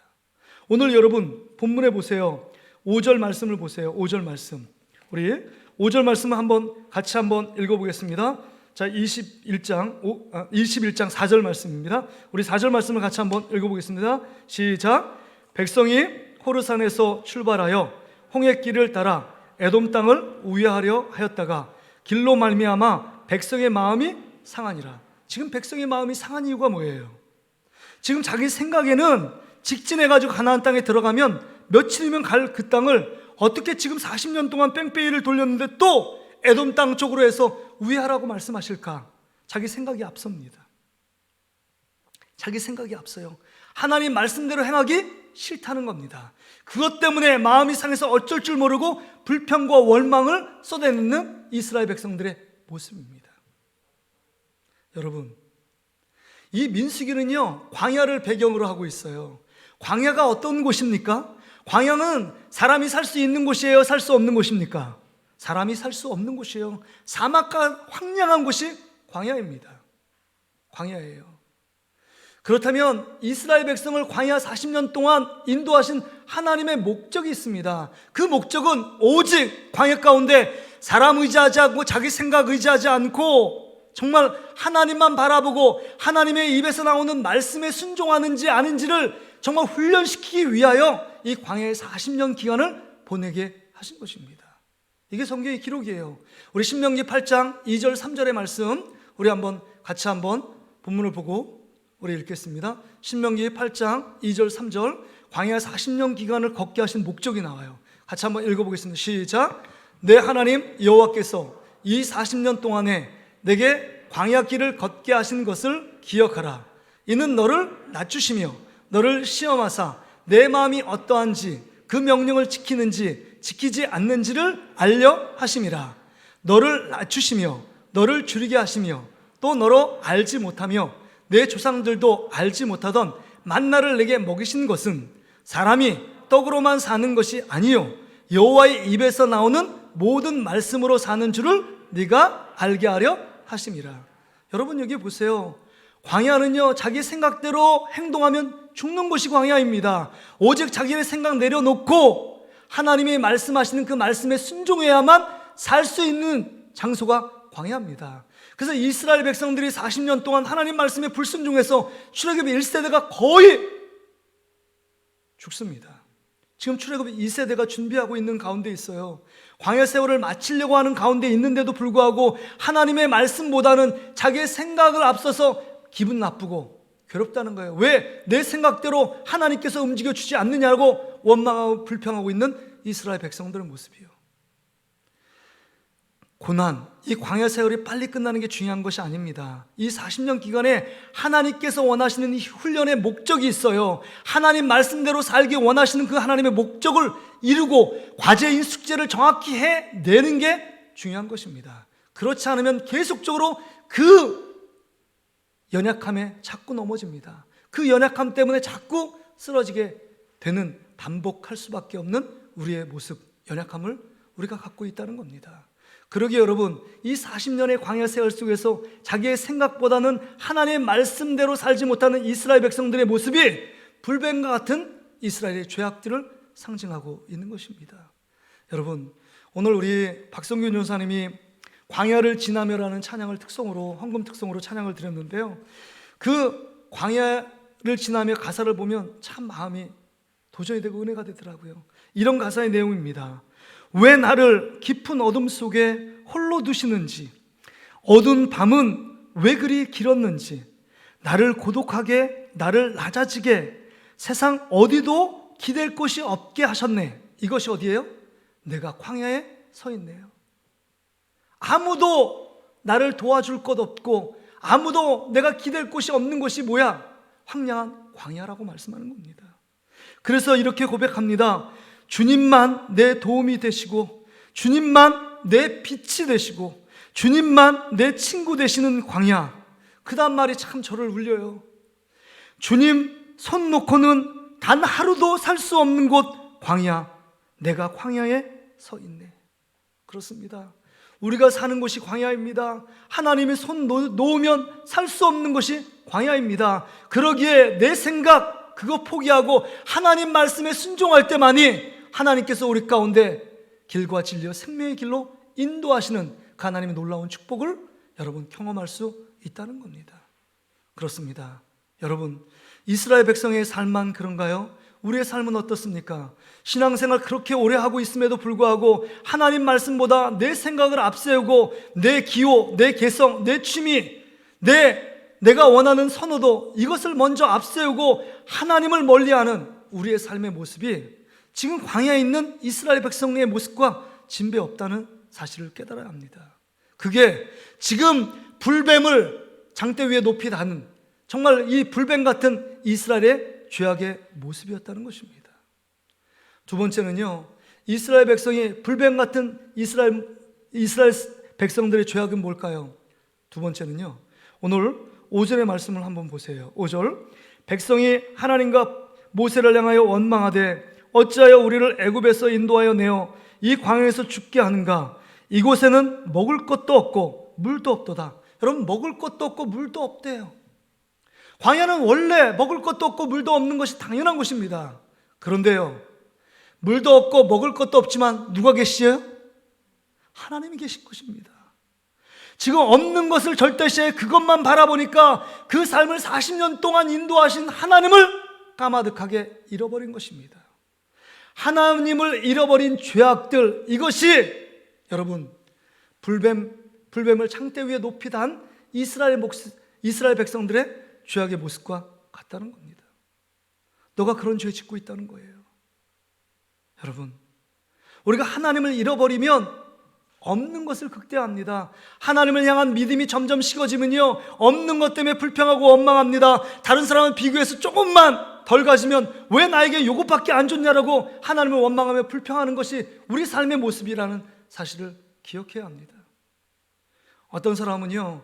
오늘 여러분 본문에 보세요. 5절 말씀을 보세요. 5절 말씀. 우리 5절 말씀을 같이 한번 읽어보겠습니다. 자, 21장 4절 말씀입니다. 우리 4절 말씀을 같이 한번 읽어보겠습니다. 시작. 백성이 호르산에서 출발하여 홍해길을 따라 에돔 땅을 우회하려 하였다가 길로 말미암아 백성의 마음이 상하니라. 지금 백성의 마음이 상한 이유가 뭐예요? 지금 자기 생각에는 직진해가지고 가나안 땅에 들어가면 며칠이면 갈 그 땅을 어떻게 지금 40년 동안 뺑뺑이를 돌렸는데 또 에돔 땅 쪽으로 해서 우회하라고 말씀하실까? 자기 생각이 앞섭니다. 자기 생각이 앞서요. 하나님 말씀대로 행하기 싫다는 겁니다. 그것 때문에 마음이 상해서 어쩔 줄 모르고 불평과 원망을 쏟아내는 이스라엘 백성들의 모습입니다. 여러분, 이 민수기는요, 광야를 배경으로 하고 있어요. 광야가 어떤 곳입니까? 광야는 사람이 살 수 있는 곳이에요? 살 수 없는 곳입니까? 사람이 살 수 없는 곳이에요. 사막과 황량한 곳이 광야입니다. 광야예요. 그렇다면 이스라엘 백성을 광야 40년 동안 인도하신 하나님의 목적이 있습니다. 그 목적은 오직 광야 가운데 사람 의지하지 않고 자기 생각 의지하지 않고 정말 하나님만 바라보고 하나님의 입에서 나오는 말씀에 순종하는지 아닌지를 정말 훈련시키기 위하여 이 광야의 40년 기간을 보내게 하신 것입니다. 이게 성경의 기록이에요. 우리 신명기 8장 2절 3절의 말씀, 우리 같이 한번 본문을 보고 우리 읽겠습니다. 신명기 8장 2절 3절, 광야 40년 기간을 걷게 하신 목적이 나와요. 같이 한번 읽어보겠습니다. 시작. 내 하나님 여호와께서 이 40년 동안에 내게 광야 길을 걷게 하신 것을 기억하라. 이는 너를 낮추시며 너를 시험하사 내 마음이 어떠한지 그 명령을 지키는지 지키지 않는지를 알려 하심이라. 너를 낮추시며 너를 줄이게 하시며 또 너로 알지 못하며 내 조상들도 알지 못하던 만나를 내게 먹이신 것은 사람이 떡으로만 사는 것이 아니요 여호와의 입에서 나오는 모든 말씀으로 사는 줄을 네가 알게 하려 하심이라. 여러분 여기 보세요. 광야는요, 자기 생각대로 행동하면 죽는 것이 광야입니다. 오직 자기의 생각 내려놓고 하나님이 말씀하시는 그 말씀에 순종해야만 살 수 있는 장소가 광야입니다. 그래서 이스라엘 백성들이 40년 동안 하나님 말씀에 불순종해서 출애굽 1세대가 거의 죽습니다. 지금 출애굽 2세대가 준비하고 있는 가운데 있어요. 광야 세월을 마치려고 하는 가운데 있는데도 불구하고 하나님의 말씀보다는 자기의 생각을 앞서서 기분 나쁘고 괴롭다는 거예요. 왜 내 생각대로 하나님께서 움직여 주지 않느냐고 원망하고 불평하고 있는 이스라엘 백성들의 모습이에요. 고난, 이 광야 세월이 빨리 끝나는 게 중요한 것이 아닙니다. 이 40년 기간에 하나님께서 원하시는 이 훈련의 목적이 있어요. 하나님 말씀대로 살기 원하시는 그 하나님의 목적을 이루고 과제인 숙제를 정확히 해내는 게 중요한 것입니다. 그렇지 않으면 계속적으로 그 연약함에 자꾸 넘어집니다. 그 연약함 때문에 자꾸 쓰러지게 되는, 반복할 수밖에 없는 우리의 모습, 연약함을 우리가 갖고 있다는 겁니다. 그러기에 여러분, 이 40년의 광야 세월 속에서 자기의 생각보다는 하나님의 말씀대로 살지 못하는 이스라엘 백성들의 모습이 불뱀과 같은 이스라엘의 죄악들을 상징하고 있는 것입니다. 여러분, 오늘 우리 박성균 전사님이 광야를 지나며라는 찬양을 특성으로, 헌금 특성으로 찬양을 드렸는데요, 그 광야를 지나며 가사를 보면 참 마음이 도전이 되고 은혜가 되더라고요. 이런 가사의 내용입니다. 왜 나를 깊은 어둠 속에 홀로 두시는지, 어두운 밤은 왜 그리 길었는지, 나를 고독하게, 나를 낮아지게, 세상 어디도 기댈 곳이 없게 하셨네. 이것이 어디예요? 내가 광야에 서 있네요. 아무도 나를 도와줄 것 없고 아무도 내가 기댈 곳이 없는 것이 뭐야? 황량한 광야라고 말씀하는 겁니다. 그래서 이렇게 고백합니다. 주님만 내 도움이 되시고, 주님만 내 빛이 되시고, 주님만 내 친구 되시는 광야. 그 다음 말이 참 저를 울려요. 주님 손 놓고는 단 하루도 살 수 없는 곳 광야, 내가 광야에 서 있네. 그렇습니다. 우리가 사는 곳이 광야입니다. 하나님의 손 놓으면 살 수 없는 것이 광야입니다. 그러기에 내 생각 그거 포기하고 하나님 말씀에 순종할 때만이 하나님께서 우리 가운데 길과 진리와 생명의 길로 인도하시는 그 하나님의 놀라운 축복을 여러분 경험할 수 있다는 겁니다. 그렇습니다. 여러분, 이스라엘 백성의 삶만 그런가요? 우리의 삶은 어떻습니까? 신앙생활 그렇게 오래 하고 있음에도 불구하고 하나님 말씀보다 내 생각을 앞세우고 내 기호, 내 개성, 내 취미, 내가 원하는 선호도, 이것을 먼저 앞세우고 하나님을 멀리하는 우리의 삶의 모습이 지금 광야에 있는 이스라엘 백성의 모습과 진배 없다는 사실을 깨달아야 합니다. 그게 지금 불뱀을 장대 위에 높이 다는, 정말 이 불뱀 같은 이스라엘의 죄악의 모습이었다는 것입니다. 두 번째는요, 이스라엘 백성이 불뱀 같은 이스라엘 백성들의 죄악은 뭘까요? 두 번째는요, 오늘 5절의 말씀을 한번 보세요. 5절, 백성이 하나님과 모세를 향하여 원망하되 어찌하여 우리를 애굽에서 인도하여 내어 이 광야에서 죽게 하는가? 이곳에는 먹을 것도 없고 물도 없도다. 여러분, 먹을 것도 없고 물도 없대요. 광야는 원래 먹을 것도 없고 물도 없는 것이 당연한 것입니다. 그런데요, 물도 없고 먹을 것도 없지만 누가 계시죠? 하나님이 계신 것입니다. 지금 없는 것을 절대시해 그것만 바라보니까 그 삶을 40년 동안 인도하신 하나님을 까마득하게 잃어버린 것입니다. 하나님을 잃어버린 죄악들, 이것이 여러분 불뱀을 창대 위에 높이 단 이스라엘 백성들의 죄악의 모습과 같다는 겁니다. 너가 그런 죄 짓고 있다는 거예요. 여러분, 우리가 하나님을 잃어버리면 없는 것을 극대화합니다. 하나님을 향한 믿음이 점점 식어지면요, 없는 것 때문에 불평하고 원망합니다. 다른 사람을 비교해서 조금만 덜 가지면 왜 나에게 요것밖에 안 줬냐라고 하나님을 원망하며 불평하는 것이 우리 삶의 모습이라는 사실을 기억해야 합니다. 어떤 사람은요,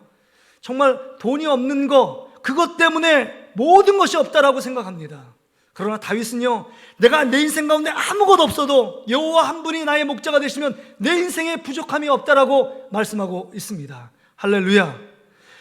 정말 돈이 없는 거, 그것 때문에 모든 것이 없다라고 생각합니다. 그러나 다윗은요, 내가 내 인생 가운데 아무것도 없어도 여호와 한 분이 나의 목자가 되시면 내 인생에 부족함이 없다라고 말씀하고 있습니다. 할렐루야.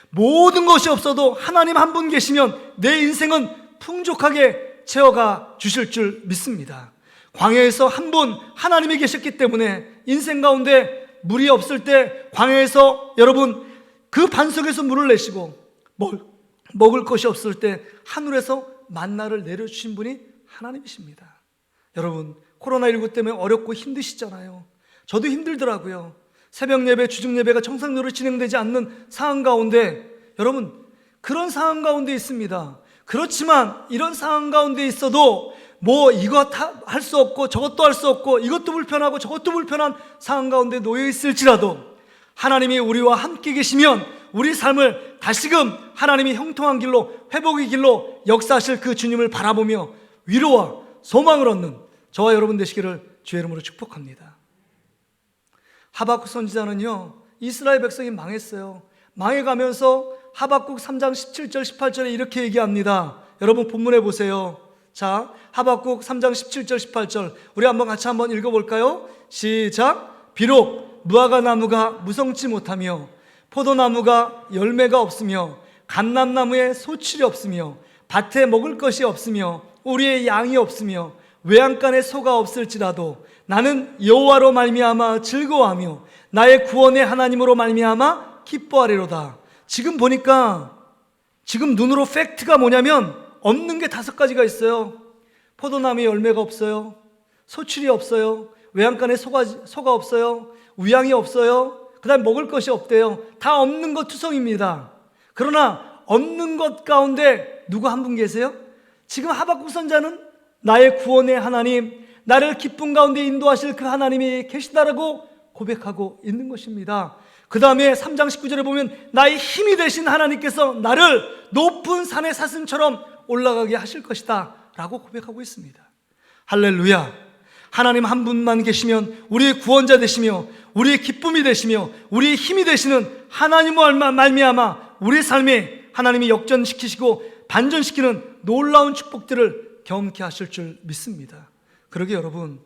모든 것이 없어도 하나님 한 분 계시면 내 인생은 풍족하게 채워가 주실 줄 믿습니다. 광야에서 한 분 하나님이 계셨기 때문에 인생 가운데 물이 없을 때 광야에서 여러분 그 반석에서 물을 내시고 먹을 것이 없을 때 하늘에서 만나를 내려주신 분이 하나님이십니다. 여러분, 코로나19 때문에 어렵고 힘드시잖아요. 저도 힘들더라고요. 새벽 예배, 주중 예배가 정상적으로 진행되지 않는 상황 가운데, 여러분, 그런 상황 가운데 있습니다. 그렇지만 이런 상황 가운데 있어도 뭐 이거 할 수 없고 저것도 할 수 없고 이것도 불편하고 저것도 불편한 상황 가운데 놓여 있을지라도 하나님이 우리와 함께 계시면 우리 삶을 다시금 하나님이 형통한 길로, 회복의 길로 역사하실 그 주님을 바라보며 위로와 소망을 얻는 저와 여러분 되시기를 주의 이름으로 축복합니다. 하박국 선지자는요, 이스라엘 백성이 망했어요. 망해가면서 하박국 3장 17절 18절에 이렇게 얘기합니다. 여러분 본문에 보세요. 자, 하박국 3장 17절 18절 우리 같이 한번 읽어볼까요? 시작. 비록 무화과 나무가 무성치 못하며 포도나무가 열매가 없으며 감람나무에 소출이 없으며 밭에 먹을 것이 없으며 우리의 양이 없으며 외양간에 소가 없을지라도 나는 여호와로 말미암아 즐거워하며 나의 구원의 하나님으로 말미암아 기뻐하리로다. 지금 보니까 지금 눈으로 팩트가 뭐냐면 없는 게 5가지가 있어요. 포도나무에 열매가 없어요. 소출이 없어요. 외양간에 소가 없어요. 우양이 없어요. 그 다음에 먹을 것이 없대요. 다 없는 것 투성입니다. 그러나 없는 것 가운데 누구 한 분 계세요? 지금 하박국 선자는 나의 구원의 하나님, 나를 기쁨 가운데 인도하실 그 하나님이 계시다라고 고백하고 있는 것입니다. 그 다음에 3장 19절에 보면 나의 힘이 되신 하나님께서 나를 높은 산의 사슴처럼 올라가게 하실 것이다 라고 고백하고 있습니다. 할렐루야. 하나님 한 분만 계시면 우리의 구원자 되시며 우리의 기쁨이 되시며 우리의 힘이 되시는 하나님과 말미암아 우리 삶에 하나님이 역전시키시고 반전시키는 놀라운 축복들을 경험케 하실 줄 믿습니다. 그러게 여러분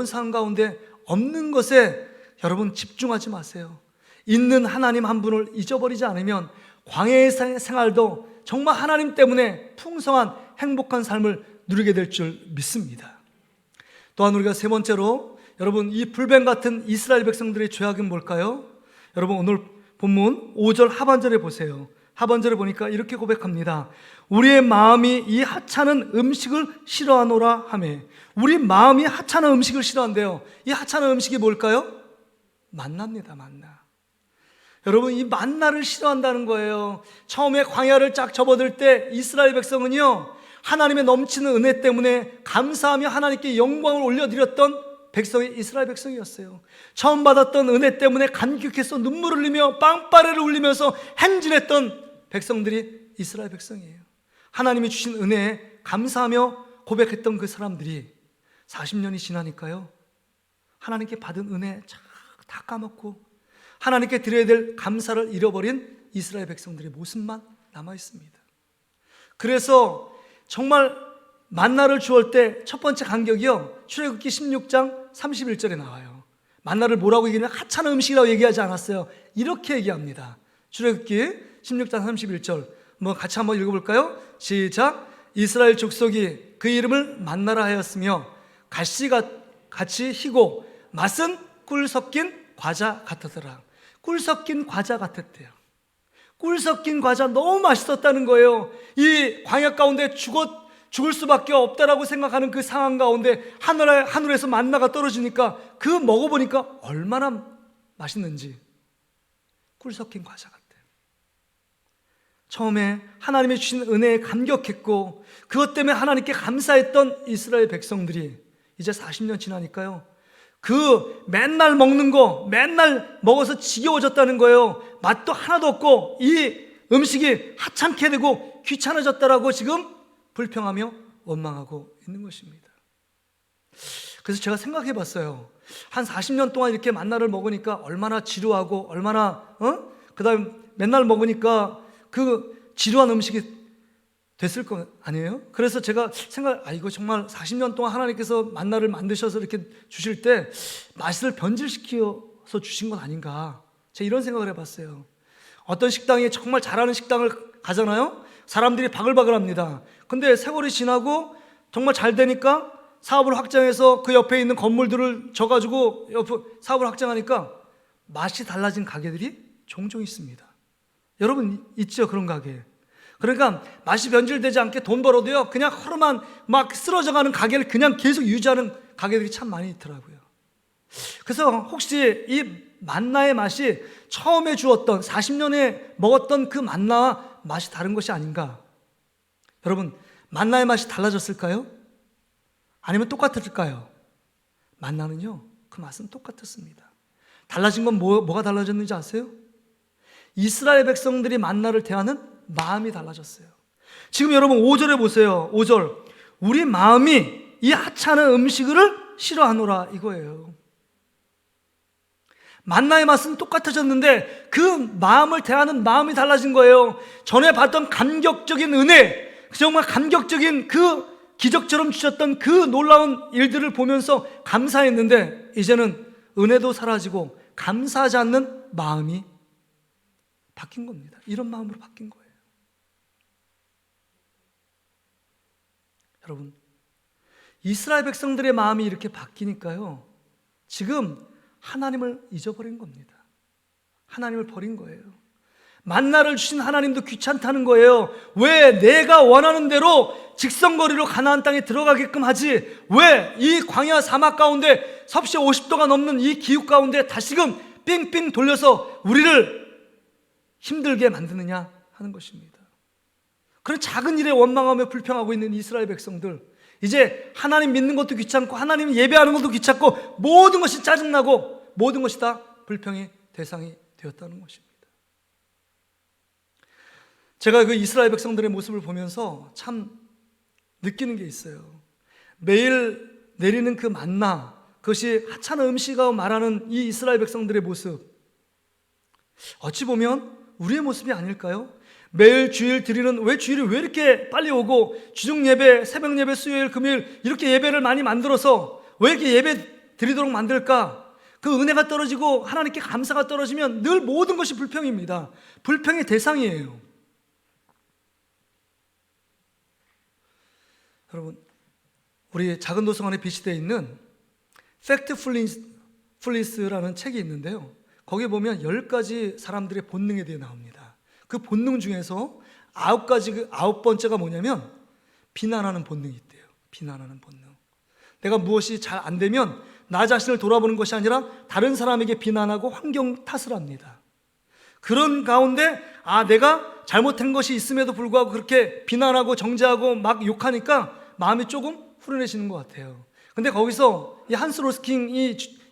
상황 가운데 없는 것에 여러분 집중하지 마세요. 있는 하나님 한 분을 잊어버리지 않으면 광야의 생활도 정말 하나님 때문에 풍성한 행복한 삶을 누리게 될 줄 믿습니다. 또한 우리가 세 번째로 여러분 이 불뱀 같은 이스라엘 백성들의 죄악은 뭘까요? 여러분 오늘 본문 5절 하반절에 보세요. 하반절에 보니까 이렇게 고백합니다. 우리의 마음이 이 하찮은 음식을 싫어하노라 하며, 우리 마음이 하찮은 음식을 싫어한대요. 이 하찮은 음식이 뭘까요? 만나입니다. 만나. 여러분 이 만나를 싫어한다는 거예요. 처음에 광야를 쫙 접어들 때 이스라엘 백성은요 하나님의 넘치는 은혜 때문에 감사하며 하나님께 영광을 올려드렸던 백성이 이스라엘 백성이었어요. 처음 받았던 은혜 때문에 감격해서 눈물을 흘리며 빵빠레를 울리면서 행진했던 백성들이 이스라엘 백성이에요. 하나님이 주신 은혜에 감사하며 고백했던 그 사람들이 40년이 지나니까요 하나님께 받은 은혜 다 까먹고 하나님께 드려야 될 감사를 잃어버린 이스라엘 백성들의 모습만 남아있습니다. 그래서 정말 만나를 주올 때 첫 번째 간격이요 출애굽기 16장 31절에 나와요. 만나를 뭐라고 얘기하냐면 하찮은 음식이라고 얘기하지 않았어요. 이렇게 얘기합니다. 출애굽기 16장 31절 같이 한번 읽어볼까요? 시작. 이스라엘 족속이 그 이름을 만나라 하였으며 같이 희고 맛은 꿀 섞인 과자 같았더라. 꿀 섞인 과자 같았대요. 꿀 섞인 과자 너무 맛있었다는 거예요. 이 광야 가운데 죽을 수밖에 없다라고 생각하는 그 상황 가운데 하늘에서 만나가 떨어지니까 그 먹어보니까 얼마나 맛있는지 꿀 섞인 과자 같아요. 처음에 하나님이 주신 은혜에 감격했고 그것 때문에 하나님께 감사했던 이스라엘 백성들이 이제 40년 지나니까요 그 맨날 먹는 거 맨날 먹어서 지겨워졌다는 거예요. 맛도 하나도 없고 이 음식이 하찮게 되고 귀찮아졌다라고 지금 불평하며 원망하고 있는 것입니다. 그래서 제가 생각해 봤어요. 한 40년 동안 이렇게 만나를 먹으니까 얼마나 지루하고 얼마나 그다음에 맨날 먹으니까 그 지루한 음식이 됐을 거 아니에요? 그래서 제가 이거 정말 40년 동안 하나님께서 만나를 만드셔서 이렇게 주실 때 맛을 변질시켜서 주신 건 아닌가, 제가 이런 생각을 해봤어요. 어떤 식당이 정말 잘하는 식당을 가잖아요. 사람들이 바글바글합니다. 근데 세월이 지나고 정말 잘 되니까 사업을 확장해서 그 옆에 있는 건물들을 져가지고 사업을 확장하니까 맛이 달라진 가게들이 종종 있습니다. 여러분 있죠, 그런 가게? 그러니까 맛이 변질되지 않게 돈 벌어도요, 그냥 허름한 막 쓰러져가는 가게를 그냥 계속 유지하는 가게들이 참 많이 있더라고요. 그래서 혹시 이 만나의 맛이 처음에 주었던 40년에 먹었던 그 만나와 맛이 다른 것이 아닌가? 여러분, 만나의 맛이 달라졌을까요? 아니면 똑같을까요? 만나는요, 그 맛은 똑같았습니다. 달라진 건 뭐가 달라졌는지 아세요? 이스라엘 백성들이 만나를 대하는 마음이 달라졌어요. 지금 여러분 5절에 보세요. 5절, 우리 마음이 이 하찮은 음식을 싫어하노라, 이거예요. 만나의 맛은 똑같아졌는데 그 마음을 대하는 마음이 달라진 거예요. 전에 봤던 감격적인 은혜, 정말 감격적인 그 기적처럼 주셨던 그 놀라운 일들을 보면서 감사했는데 이제는 은혜도 사라지고 감사하지 않는 마음이 바뀐 겁니다. 이런 마음으로 바뀐 거예요. 여러분, 이스라엘 백성들의 마음이 이렇게 바뀌니까요, 지금 하나님을 잊어버린 겁니다. 하나님을 버린 거예요. 만나를 주신 하나님도 귀찮다는 거예요. 왜 내가 원하는 대로 직선거리로 가나안 땅에 들어가게끔 하지, 왜 이 광야 사막 가운데 섭씨 50도가 넘는 이 기후 가운데 다시금 삥삥 돌려서 우리를 힘들게 만드느냐 하는 것입니다. 그런 작은 일에 원망하며 불평하고 있는 이스라엘 백성들, 이제 하나님 믿는 것도 귀찮고 하나님 예배하는 것도 귀찮고 모든 것이 짜증나고 모든 것이 다 불평의 대상이 되었다는 것입니다. 제가 그 이스라엘 백성들의 모습을 보면서 참 느끼는 게 있어요. 매일 내리는 그 만나, 그것이 하찮은 음식이라고 말하는 이 이스라엘 백성들의 모습, 어찌 보면 우리의 모습이 아닐까요? 매일 주일 드리는, 왜 주일이 왜 이렇게 빨리 오고 주중 예배, 새벽 예배, 수요일, 금요일 이렇게 예배를 많이 만들어서 왜 이렇게 예배 드리도록 만들까? 그 은혜가 떨어지고 하나님께 감사가 떨어지면 늘 모든 것이 불평입니다. 불평의 대상이에요. 여러분, 우리 작은 도서관에 비치되어 있는 팩트풀리스라는 책이 있는데요, 거기에 보면 10가지 사람들의 본능에 대해 나옵니다. 그 본능 중에서 9번째가 뭐냐면 비난하는 본능이 있대요. 비난하는 본능. 내가 무엇이 잘 안 되면 나 자신을 돌아보는 것이 아니라 다른 사람에게 비난하고 환경 탓을 합니다. 그런 가운데 내가 잘못한 것이 있음에도 불구하고 그렇게 비난하고 정죄하고 막 욕하니까 마음이 조금 후련해지는 것 같아요. 근데 거기서 이 한스 로스킹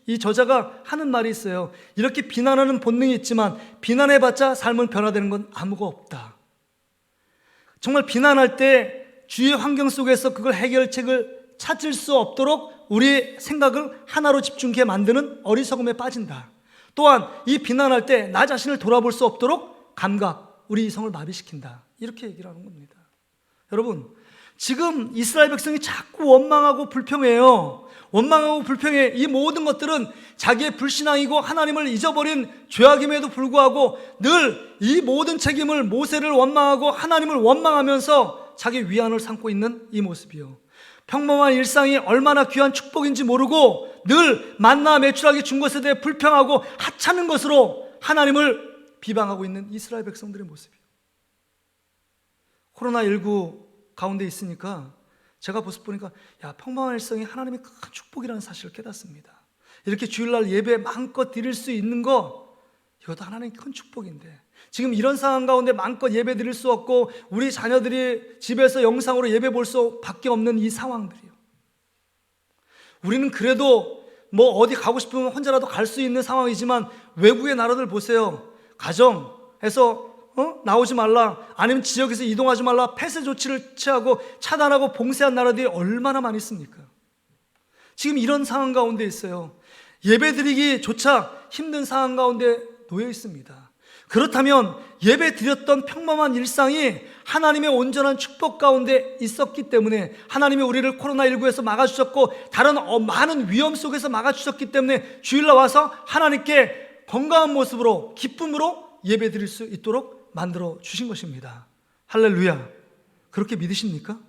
이 저자가 하는 말이 있어요. 이렇게 비난하는 본능이 있지만 비난해봤자 삶은 변화되는 건 아무것도 없다. 정말 비난할 때 주위의 환경 속에서 그걸 해결책을 찾을 수 없도록 우리의 생각을 하나로 집중케 만드는 어리석음에 빠진다. 또한 이 비난할 때 나 자신을 돌아볼 수 없도록 감각, 우리 이성을 마비시킨다. 이렇게 얘기를 하는 겁니다. 여러분, 지금 이스라엘 백성이 자꾸 원망하고 불평해요. 원망하고 불평해. 이 모든 것들은 자기의 불신앙이고 하나님을 잊어버린 죄악임에도 불구하고 늘 이 모든 책임을 모세를 원망하고 하나님을 원망하면서 자기 위안을 삼고 있는 이 모습이요. 평범한 일상이 얼마나 귀한 축복인지 모르고 늘 만나 매출하게 준 것에 대해 불평하고 하찮은 것으로 하나님을 비방하고 있는 이스라엘 백성들의 모습이요. 코로나19 가운데 있으니까 제가 모습 보니까 평범한 일상이 하나님의 큰 축복이라는 사실을 깨닫습니다. 이렇게 주일날 예배 마음껏 드릴 수 있는 거, 이것도 하나님의 큰 축복인데 지금 이런 상황 가운데 마음껏 예배 드릴 수 없고 우리 자녀들이 집에서 영상으로 예배 볼 수밖에 없는 이 상황들이요. 우리는 그래도 뭐 어디 가고 싶으면 혼자라도 갈 수 있는 상황이지만 외국의 나라들 보세요. 가정에서 나오지 말라, 아니면 지역에서 이동하지 말라 폐쇄 조치를 취하고 차단하고 봉쇄한 나라들이 얼마나 많이 있습니까? 지금 이런 상황 가운데 있어요. 예배드리기조차 힘든 상황 가운데 놓여 있습니다. 그렇다면 예배 드렸던 평범한 일상이 하나님의 온전한 축복 가운데 있었기 때문에, 하나님이 우리를 코로나19에서 막아주셨고 다른 많은 위험 속에서 막아주셨기 때문에 주일날 와서 하나님께 건강한 모습으로 기쁨으로 예배 드릴 수 있도록 만들어 주신 것입니다. 할렐루야. 그렇게 믿으십니까?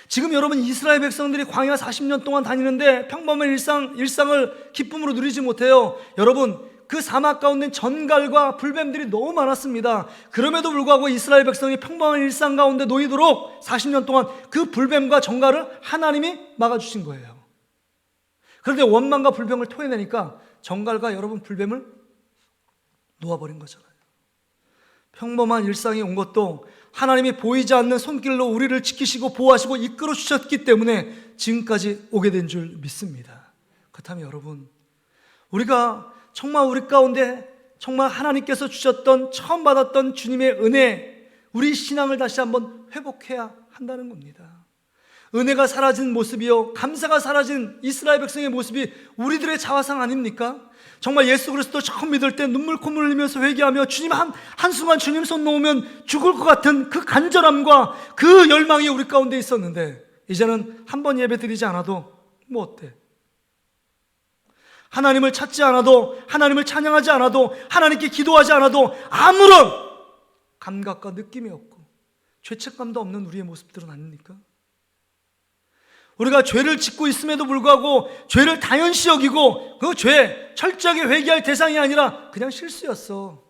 지금 여러분, 이스라엘 백성들이 광야 40년 동안 다니는데 평범한 일상을 기쁨으로 누리지 못해요. 여러분, 그 사막 가운데 전갈과 불뱀들이 너무 많았습니다. 그럼에도 불구하고 이스라엘 백성이 평범한 일상 가운데 놓이도록 40년 동안 그 불뱀과 전갈을 하나님이 막아주신 거예요. 그런데 원망과 불뱀을 토해내니까 전갈과 여러분 불뱀을 놓아버린 거잖아요. 평범한 일상이 온 것도 하나님이 보이지 않는 손길로 우리를 지키시고 보호하시고 이끌어 주셨기 때문에 지금까지 오게 된 줄 믿습니다. 그렇다면 여러분, 우리가 정말 우리 가운데 정말 하나님께서 주셨던, 처음 받았던 주님의 은혜, 우리 신앙을 다시 한번 회복해야 한다는 겁니다. 은혜가 사라진 모습이요, 감사가 사라진 이스라엘 백성의 모습이 우리들의 자화상 아닙니까? 정말 예수 그리스도 처음 믿을 때 눈물 콧물 흘리면서 회개하며 주님 한순간 주님 손 놓으면 죽을 것 같은 그 간절함과 그 열망이 우리 가운데 있었는데, 이제는 한 번 예배 드리지 않아도 뭐 어때? 하나님을 찾지 않아도, 하나님을 찬양하지 않아도, 하나님께 기도하지 않아도 아무런 감각과 느낌이 없고 죄책감도 없는 우리의 모습들은 아닙니까? 우리가 죄를 짓고 있음에도 불구하고 죄를 당연시 여기고 그 죄 철저하게 회개할 대상이 아니라 그냥 실수였어,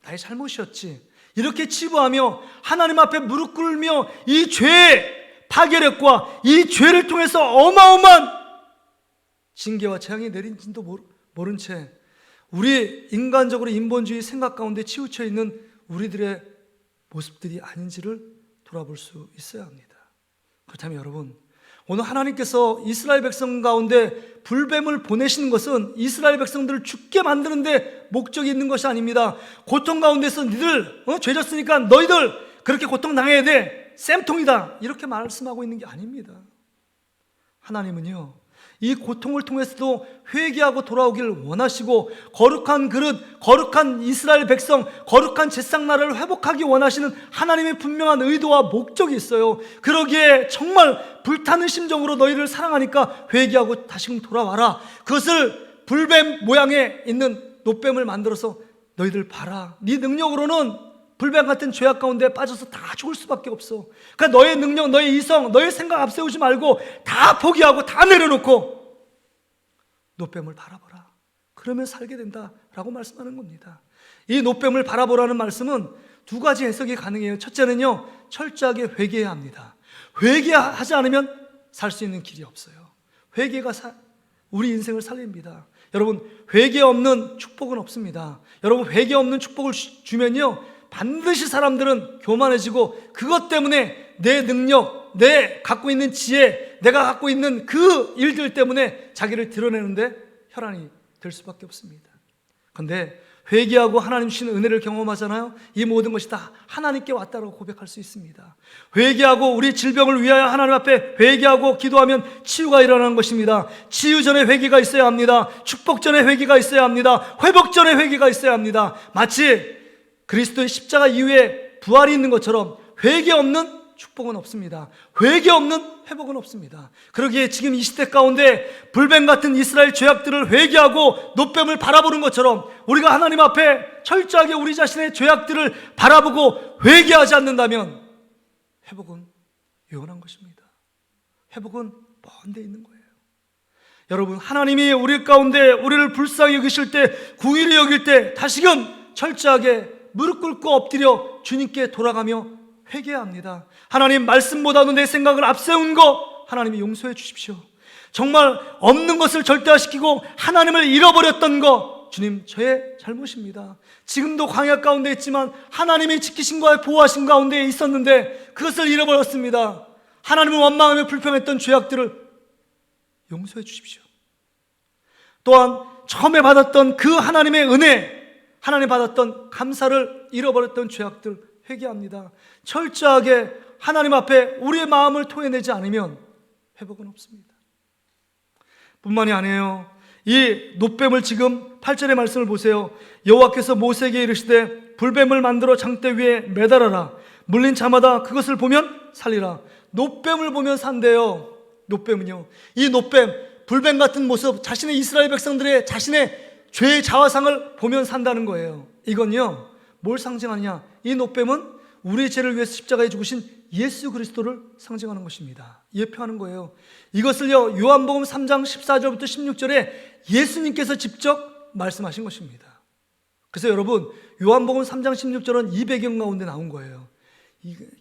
나의 잘못이었지, 이렇게 치부하며 하나님 앞에 무릎 꿇으며 이 죄의 파괴력과 이 죄를 통해서 어마어마한 징계와 재앙이 내린지도 모른 채 우리 인간적으로 인본주의 생각 가운데 치우쳐 있는 우리들의 모습들이 아닌지를 돌아볼 수 있어야 합니다. 그렇다면 여러분, 오늘 하나님께서 이스라엘 백성 가운데 불뱀을 보내시는 것은 이스라엘 백성들을 죽게 만드는 데 목적이 있는 것이 아닙니다. 고통 가운데서 니들 죄 졌으니까 너희들 그렇게 고통당해야 돼, 쌤통이다, 이렇게 말씀하고 있는 게 아닙니다. 하나님은요, 이 고통을 통해서도 회개하고 돌아오기를 원하시고 거룩한 그릇, 거룩한 이스라엘 백성, 거룩한 제상나라를 회복하기 원하시는 하나님의 분명한 의도와 목적이 있어요. 그러기에 정말 불타는 심정으로 너희를 사랑하니까 회개하고 다시금 돌아와라. 그것을 불뱀 모양에 있는 놋뱀을 만들어서 너희들 봐라. 네 능력으로는 불뱀 같은 죄악 가운데 빠져서 다 죽을 수밖에 없어. 그러니까 너의 능력, 너의 이성, 너의 생각 앞세우지 말고 다 포기하고 다 내려놓고 놋뱀을 바라보라. 그러면 살게 된다라고 말씀하는 겁니다. 이 놋뱀을 바라보라는 말씀은 두 가지 해석이 가능해요. 첫째는요, 철저하게 회개해야 합니다. 회개하지 않으면 살 수 있는 길이 없어요. 회개가 우리 인생을 살립니다. 여러분, 회개 없는 축복은 없습니다. 여러분, 회개 없는 축복을 주면요, 반드시 사람들은 교만해지고 그것 때문에 내 능력, 내 갖고 있는 지혜, 내가 갖고 있는 그 일들 때문에 자기를 드러내는데 혈안이 될 수밖에 없습니다. 그런데 회개하고 하나님 주시는 은혜를 경험하잖아요. 이 모든 것이 다 하나님께 왔다고 고백할 수 있습니다. 회개하고 우리 질병을 위하여 하나님 앞에 회개하고 기도하면 치유가 일어나는 것입니다. 치유 전에 회개가 있어야 합니다. 축복 전에 회개가 있어야 합니다. 회복 전에 회개가 있어야 합니다. 마치 그리스도의 십자가 이후에 부활이 있는 것처럼 회개 없는 축복은 없습니다. 회개 없는 회복은 없습니다. 그러기에 지금 이 시대 가운데 불뱀 같은 이스라엘 죄악들을 회개하고 놋뱀을 바라보는 것처럼 우리가 하나님 앞에 철저하게 우리 자신의 죄악들을 바라보고 회개하지 않는다면 회복은 요원한 것입니다. 회복은 먼 데 있는 거예요. 여러분, 하나님이 우리 가운데 우리를 불쌍히 여기실 때, 궁일이 여길 때 다시금 철저하게 무릎 꿇고 엎드려 주님께 돌아가며 회개해야 합니다. 하나님, 말씀보다도 내 생각을 앞세운 거 하나님이 용서해 주십시오. 정말 없는 것을 절대화시키고 하나님을 잃어버렸던 거, 주님, 저의 잘못입니다. 지금도 광야 가운데 있지만 하나님이 지키신 거에 보호하신 가운데 있었는데 그것을 잃어버렸습니다. 하나님을 원망하며 불평했던 죄악들을 용서해 주십시오. 또한 처음에 받았던 그 하나님의 은혜, 하나님 받았던 감사를 잃어버렸던 죄악들 회개합니다. 철저하게 하나님 앞에 우리의 마음을 토해내지 않으면 회복은 없습니다. 뿐만이 아니에요. 이 놋뱀을 지금 8절의 말씀을 보세요. 여호와께서 모세에게 이르시되 불뱀을 만들어 장대 위에 매달아라. 물린 자마다 그것을 보면 살리라. 놋뱀을 보면 산대요. 놋뱀은요, 이 놋뱀, 불뱀 같은 모습, 자신의 이스라엘 백성들의 자신의 죄의 자화상을 보면 산다는 거예요. 이건요, 뭘 상징하느냐? 이 놋뱀은 우리의 죄를 위해서 십자가에 죽으신 예수 그리스도를 상징하는 것입니다. 예표하는 거예요. 이것을요, 요한복음 3장 14절부터 16절에 예수님께서 직접 말씀하신 것입니다. 그래서 여러분, 요한복음 3장 16절은 이 배경 가운데 나온 거예요.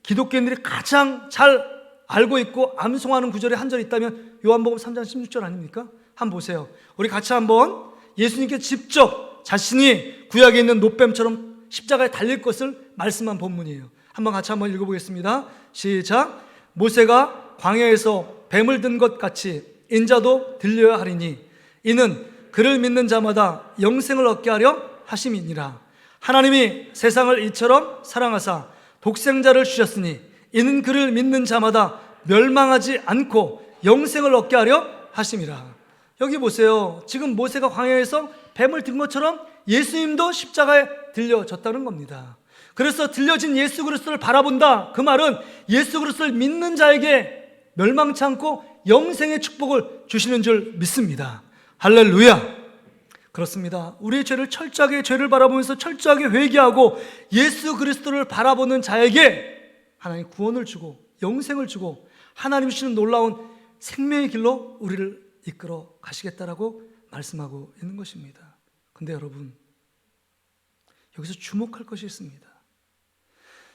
기독교인들이 가장 잘 알고 있고 암송하는 구절에 한 절 있다면 요한복음 3장 16절 아닙니까? 한번 보세요. 우리 같이 한번 예수님께 직접 자신이 구약에 있는 놋뱀처럼 십자가에 달릴 것을 말씀한 본문이에요. 한번 같이 한번 읽어보겠습니다. 시작. 모세가 광야에서 뱀을 든 것 같이 인자도 들려야 하리니 이는 그를 믿는 자마다 영생을 얻게 하려 하심이니라. 하나님이 세상을 이처럼 사랑하사 독생자를 주셨으니 이는 그를 믿는 자마다 멸망하지 않고 영생을 얻게 하려 하심이라. 여기 보세요. 지금 모세가 광야에서 뱀을 든 것처럼 예수님도 십자가에 들려졌다는 겁니다. 그래서 들려진 예수 그리스도를 바라본다. 그 말은 예수 그리스도를 믿는 자에게 멸망치 않고 영생의 축복을 주시는 줄 믿습니다. 할렐루야. 그렇습니다. 우리의 철저하게 죄를 바라보면서 철저하게 회개하고 예수 그리스도를 바라보는 자에게 하나님 구원을 주고 영생을 주고 하나님 주시는 놀라운 생명의 길로 우리를 이끌어 가시겠다라고 말씀하고 있는 것입니다. 근데 여러분, 여기서 주목할 것이 있습니다.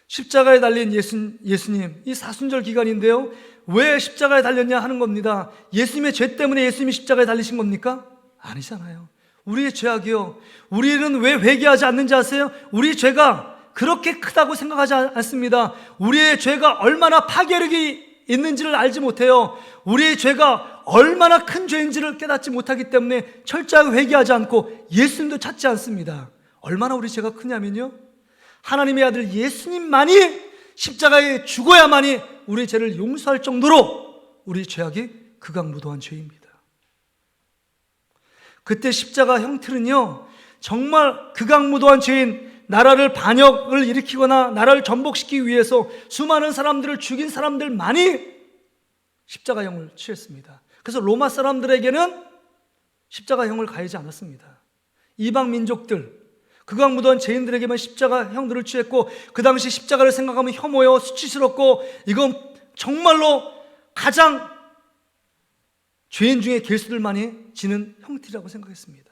십자가에 달린 예수님, 이 사순절 기간인데요, 왜 십자가에 달렸냐 하는 겁니다. 예수님의 죄 때문에 예수님이 십자가에 달리신 겁니까? 아니잖아요. 우리의 죄악이요, 우리는 왜 회개하지 않는지 아세요? 우리 죄가 그렇게 크다고 생각하지 않습니다. 우리의 죄가 얼마나 파괴력이 있는지를 알지 못해요. 우리의 죄가 얼마나 큰 죄인지를 깨닫지 못하기 때문에 철저하게 회개하지 않고 예수님도 찾지 않습니다. 얼마나 우리 죄가 크냐면요, 하나님의 아들 예수님만이 십자가에 죽어야만이 우리의 죄를 용서할 정도로 우리 죄악이 극악무도한 죄입니다. 그때 십자가 형틀은요, 정말 극악무도한 죄인, 나라를 반역을 일으키거나 나라를 전복시키기 위해서 수많은 사람들을 죽인 사람들만이 십자가형을 취했습니다. 그래서 로마 사람들에게는 십자가형을 가하지 않았습니다. 이방 민족들, 극악무도한 죄인들에게만 십자가형들을 취했고, 그 당시 십자가를 생각하면 혐오요, 수치스럽고 이건 정말로 가장 죄인 중에 괴수들만이 지는 형틀이라고 생각했습니다.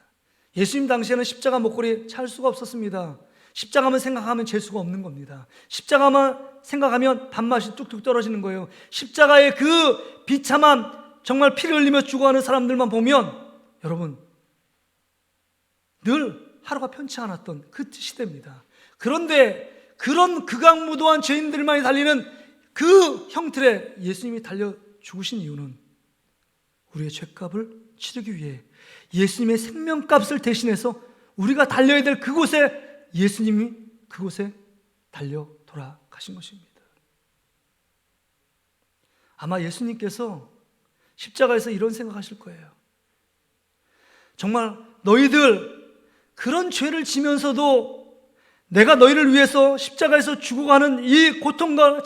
예수님 당시에는 십자가 목걸이 찰 수가 없었습니다. 십자가만 생각하면 재수가 없는 겁니다. 십자가만 생각하면 밥맛이 뚝뚝 떨어지는 거예요. 십자가의 그 비참한, 정말 피를 흘리며 죽어가는 사람들만 보면 여러분, 늘 하루가 편치 않았던 그 시대입니다. 그런데 그런 극악무도한 죄인들만이 달리는 그 형틀에 예수님이 달려 죽으신 이유는 우리의 죄값을 치르기 위해 예수님의 생명값을 대신해서 우리가 달려야 될 그곳에 예수님이 그곳에 달려 돌아가신 것입니다. 아마 예수님께서 십자가에서 이런 생각하실 거예요. 정말 너희들 그런 죄를 지면서도 내가 너희를 위해서 십자가에서 죽어가는 이 고통과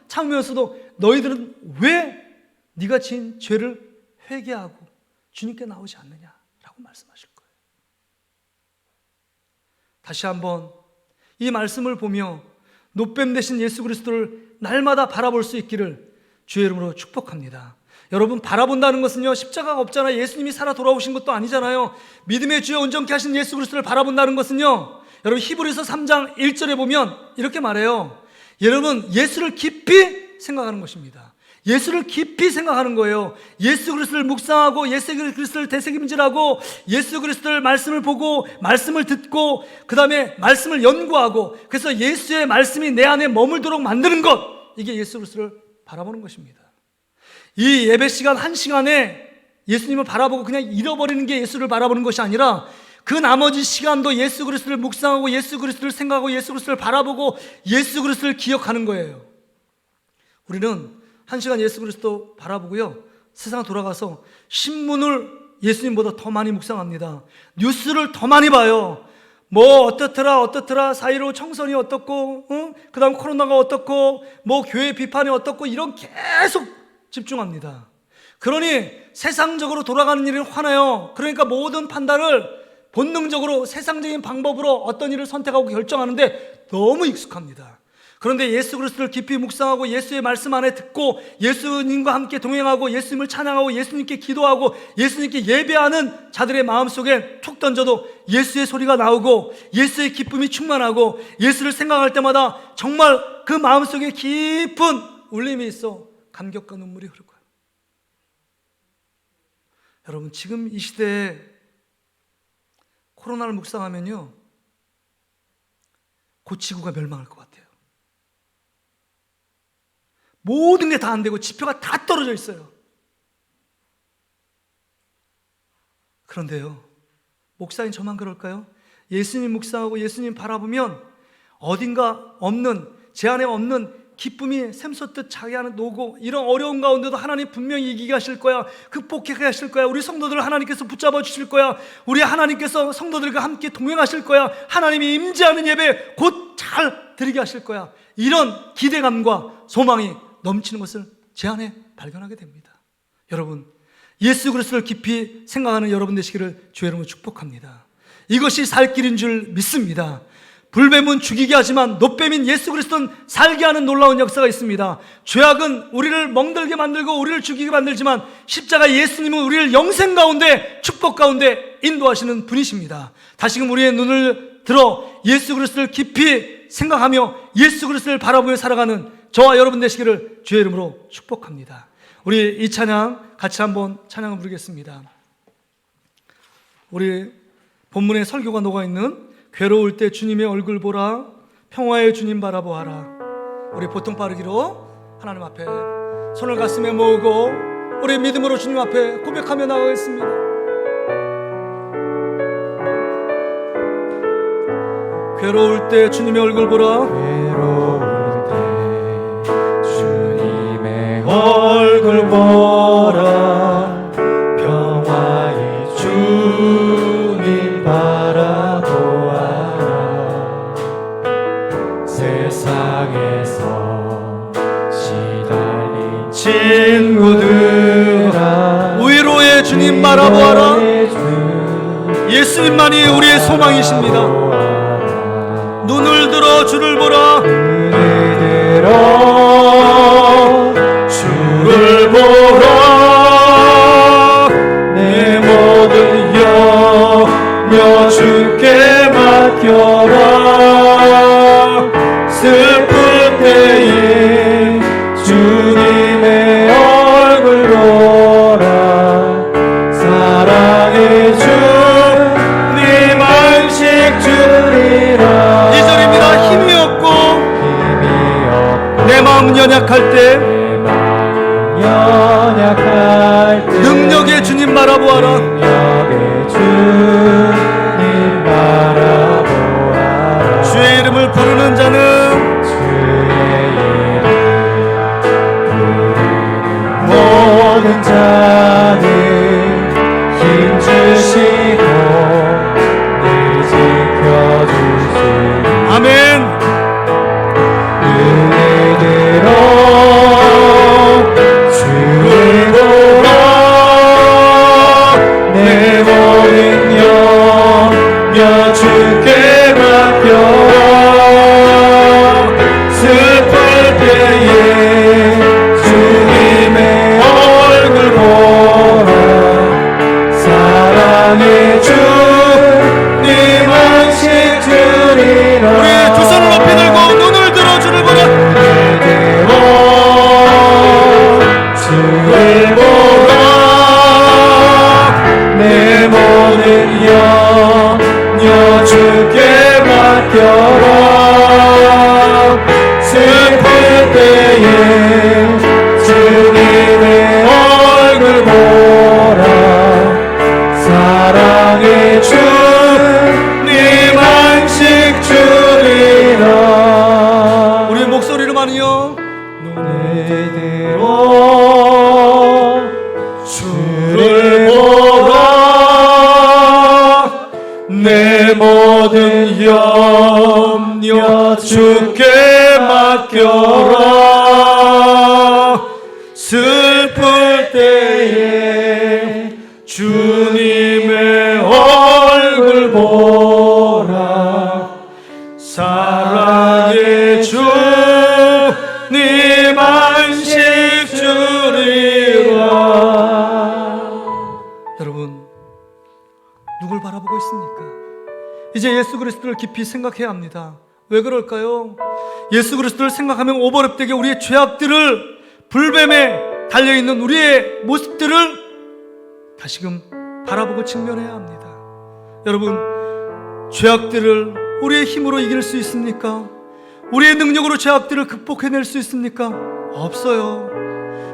참으면서도 너희들은 왜 네가 지은 죄를 회개하고 주님께 나오지 않느냐라고 말씀하실 거예요. 다시 한번 이 말씀을 보며 놋뱀 대신 예수 그리스도를 날마다 바라볼 수 있기를 주의 이름으로 축복합니다. 여러분, 바라본다는 것은요, 십자가가 없잖아요. 예수님이 살아 돌아오신 것도 아니잖아요. 믿음의 주여 온전케 하신 예수 그리스도를 바라본다는 것은요, 여러분 히브리서 3장 1절에 보면 이렇게 말해요. 여러분, 예수를 깊이 생각하는 것입니다. 예수를 깊이 생각하는 거예요. 예수 그리스도를 묵상하고 예수 그리스도를 되새김질하고 예수 그리스도를 말씀을 보고 말씀을 듣고 그 다음에 말씀을 연구하고, 그래서 예수의 말씀이 내 안에 머물도록 만드는 것, 이게 예수 그리스도를 바라보는 것입니다. 이 예배 시간 1시간에 예수님을 바라보고 그냥 잃어버리는 게 예수를 바라보는 것이 아니라 그 나머지 시간도 예수 그리스도를 묵상하고 예수 그리스도를 생각하고 예수 그리스도를 바라보고 예수 그리스도를 기억하는 거예요. 우리는 1시간 예수 그리스도 바라보고요, 세상 돌아가서 신문을 예수님보다 더 많이 묵상합니다. 뉴스를 더 많이 봐요. 뭐 어떻더라, 사이로 청선이 어떻고, 그 다음 코로나가 어떻고, 뭐 교회 비판이 어떻고, 이런 계속 집중합니다. 그러니 세상적으로 돌아가는 일은 화나요. 그러니까 모든 판단을 본능적으로 세상적인 방법으로 어떤 일을 선택하고 결정하는데 너무 익숙합니다. 그런데 예수 그리스도를 깊이 묵상하고 예수의 말씀 안에 듣고 예수님과 함께 동행하고 예수님을 찬양하고 예수님께 기도하고 예수님께 예배하는 자들의 마음속에 툭 던져도 예수의 소리가 나오고 예수의 기쁨이 충만하고 예수를 생각할 때마다 정말 그 마음속에 깊은 울림이 있어 감격과 눈물이 흐를 거예요. 여러분, 지금 이 시대에 코로나를 묵상하면요, 곧 지구가 멸망할 것 같아요. 모든 게 다 안 되고 지표가 다 떨어져 있어요. 그런데요, 목사님 저만 그럴까요? 예수님 묵상하고 예수님 바라보면 어딘가 없는, 제 안에 없는 기쁨이 샘솟듯 자기 안에 녹고, 이런 어려운 가운데도 하나님 분명히 이기게 하실 거야, 극복하게 하실 거야, 우리 성도들을 하나님께서 붙잡아 주실 거야, 우리 하나님께서 성도들과 함께 동행하실 거야, 하나님이 임재하는 예배 곧 잘 드리게 하실 거야, 이런 기대감과 소망이 넘치는 것을 제 안에 발견하게 됩니다. 여러분, 예수 그리스도를 깊이 생각하는 여러분 되시기를 주의 이름으로 축복합니다. 이것이 살 길인 줄 믿습니다. 불뱀은 죽이게 하지만 노뱀인 예수 그리스도는 살게 하는 놀라운 역사가 있습니다. 죄악은 우리를 멍들게 만들고 우리를 죽이게 만들지만 십자가 예수님은 우리를 영생 가운데, 축복 가운데 인도하시는 분이십니다. 다시금 우리의 눈을 들어 예수 그리스도를 깊이 생각하며 예수 그리스도를 바라보며 살아가는 저와 여러분 되시기를 주의 이름으로 축복합니다. 우리 이 찬양 같이 한번 찬양을 부르겠습니다. 우리 본문에 설교가 녹아있는 괴로울 때 주님의 얼굴 보라, 평화의 주님 바라보아라. 우리 보통 빠르기로 하나님 앞에 손을 가슴에 모으고 우리 믿음으로 주님 앞에 고백하며 나가겠습니다. 괴로울 때 주님의 얼굴 보라, 외로울 때 주님의 얼굴 보라, 평화의 주님 바라보아라. 세상에서 시달린 친구들아, 위로의 주님 바라보아라. 예수님만이 우리의 소망이십니다. 눈을 들어 주를 보라, 눈을 들어 주를 보라. 내 모든 염려 주께 맡겨라. 슬플 때에 주님의 얼굴 보라. 사랑의 주님 안식 주리라. 힘이 없고 내 마음 연약할 때 능력의 주님 바라보아라. 주의 이름을 부르는 자는 모든 자는 힘 주시고 늘 지켜주시니 아멘. 눈을 들어 주를 보라. 내 모든 염려 주께 맡겨라. 슬플 때에 주님의 얼굴 보라. 사랑의 주님 안식 주리라. 우리 두 손을 높이 들고 눈을 들어 주를 보라. 주를 보라. 내 모든 염려 주께 맡겨라. 슬플 때에 주님의 얼굴 보라. 사랑의 주님 안식 주리라. 우리 목소리로 많이요. 눈을 들어 주를 보라. 내 모든 모든 염려 주께 맡겨라. 슬플 때에 주님의 얼굴 보라. 사랑의 주님 안식 주리라. 여러분, 누굴 바라보고 있습니까? 이제 예수 그리스도를 깊이 생각해야 합니다. 왜 그럴까요? 예수 그리스도를 생각하면 오버랩되게 우리의 죄악들을, 불뱀에 달려있는 우리의 모습들을 다시금 바라보고 직면해야 합니다. 여러분, 죄악들을 우리의 힘으로 이길 수 있습니까? 우리의 능력으로 죄악들을 극복해낼 수 있습니까? 없어요.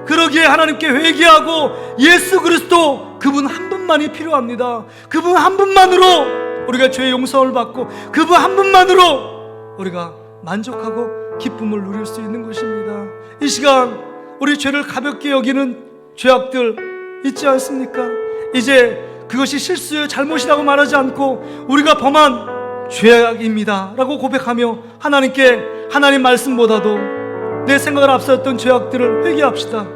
그러기에 하나님께 회개하고 예수 그리스도, 그분 한 분만이 필요합니다. 그분 한 분만으로 우리가 죄의 용서를 받고, 그분 한 분만으로 우리가 만족하고 기쁨을 누릴 수 있는 것입니다. 이 시간 우리 죄를 가볍게 여기는 죄악들 있지 않습니까? 이제 그것이 실수의 잘못이라고 말하지 않고 우리가 범한 죄악입니다 라고 고백하며 하나님께, 하나님 말씀보다도 내 생각을 앞서였던 죄악들을 회개합시다.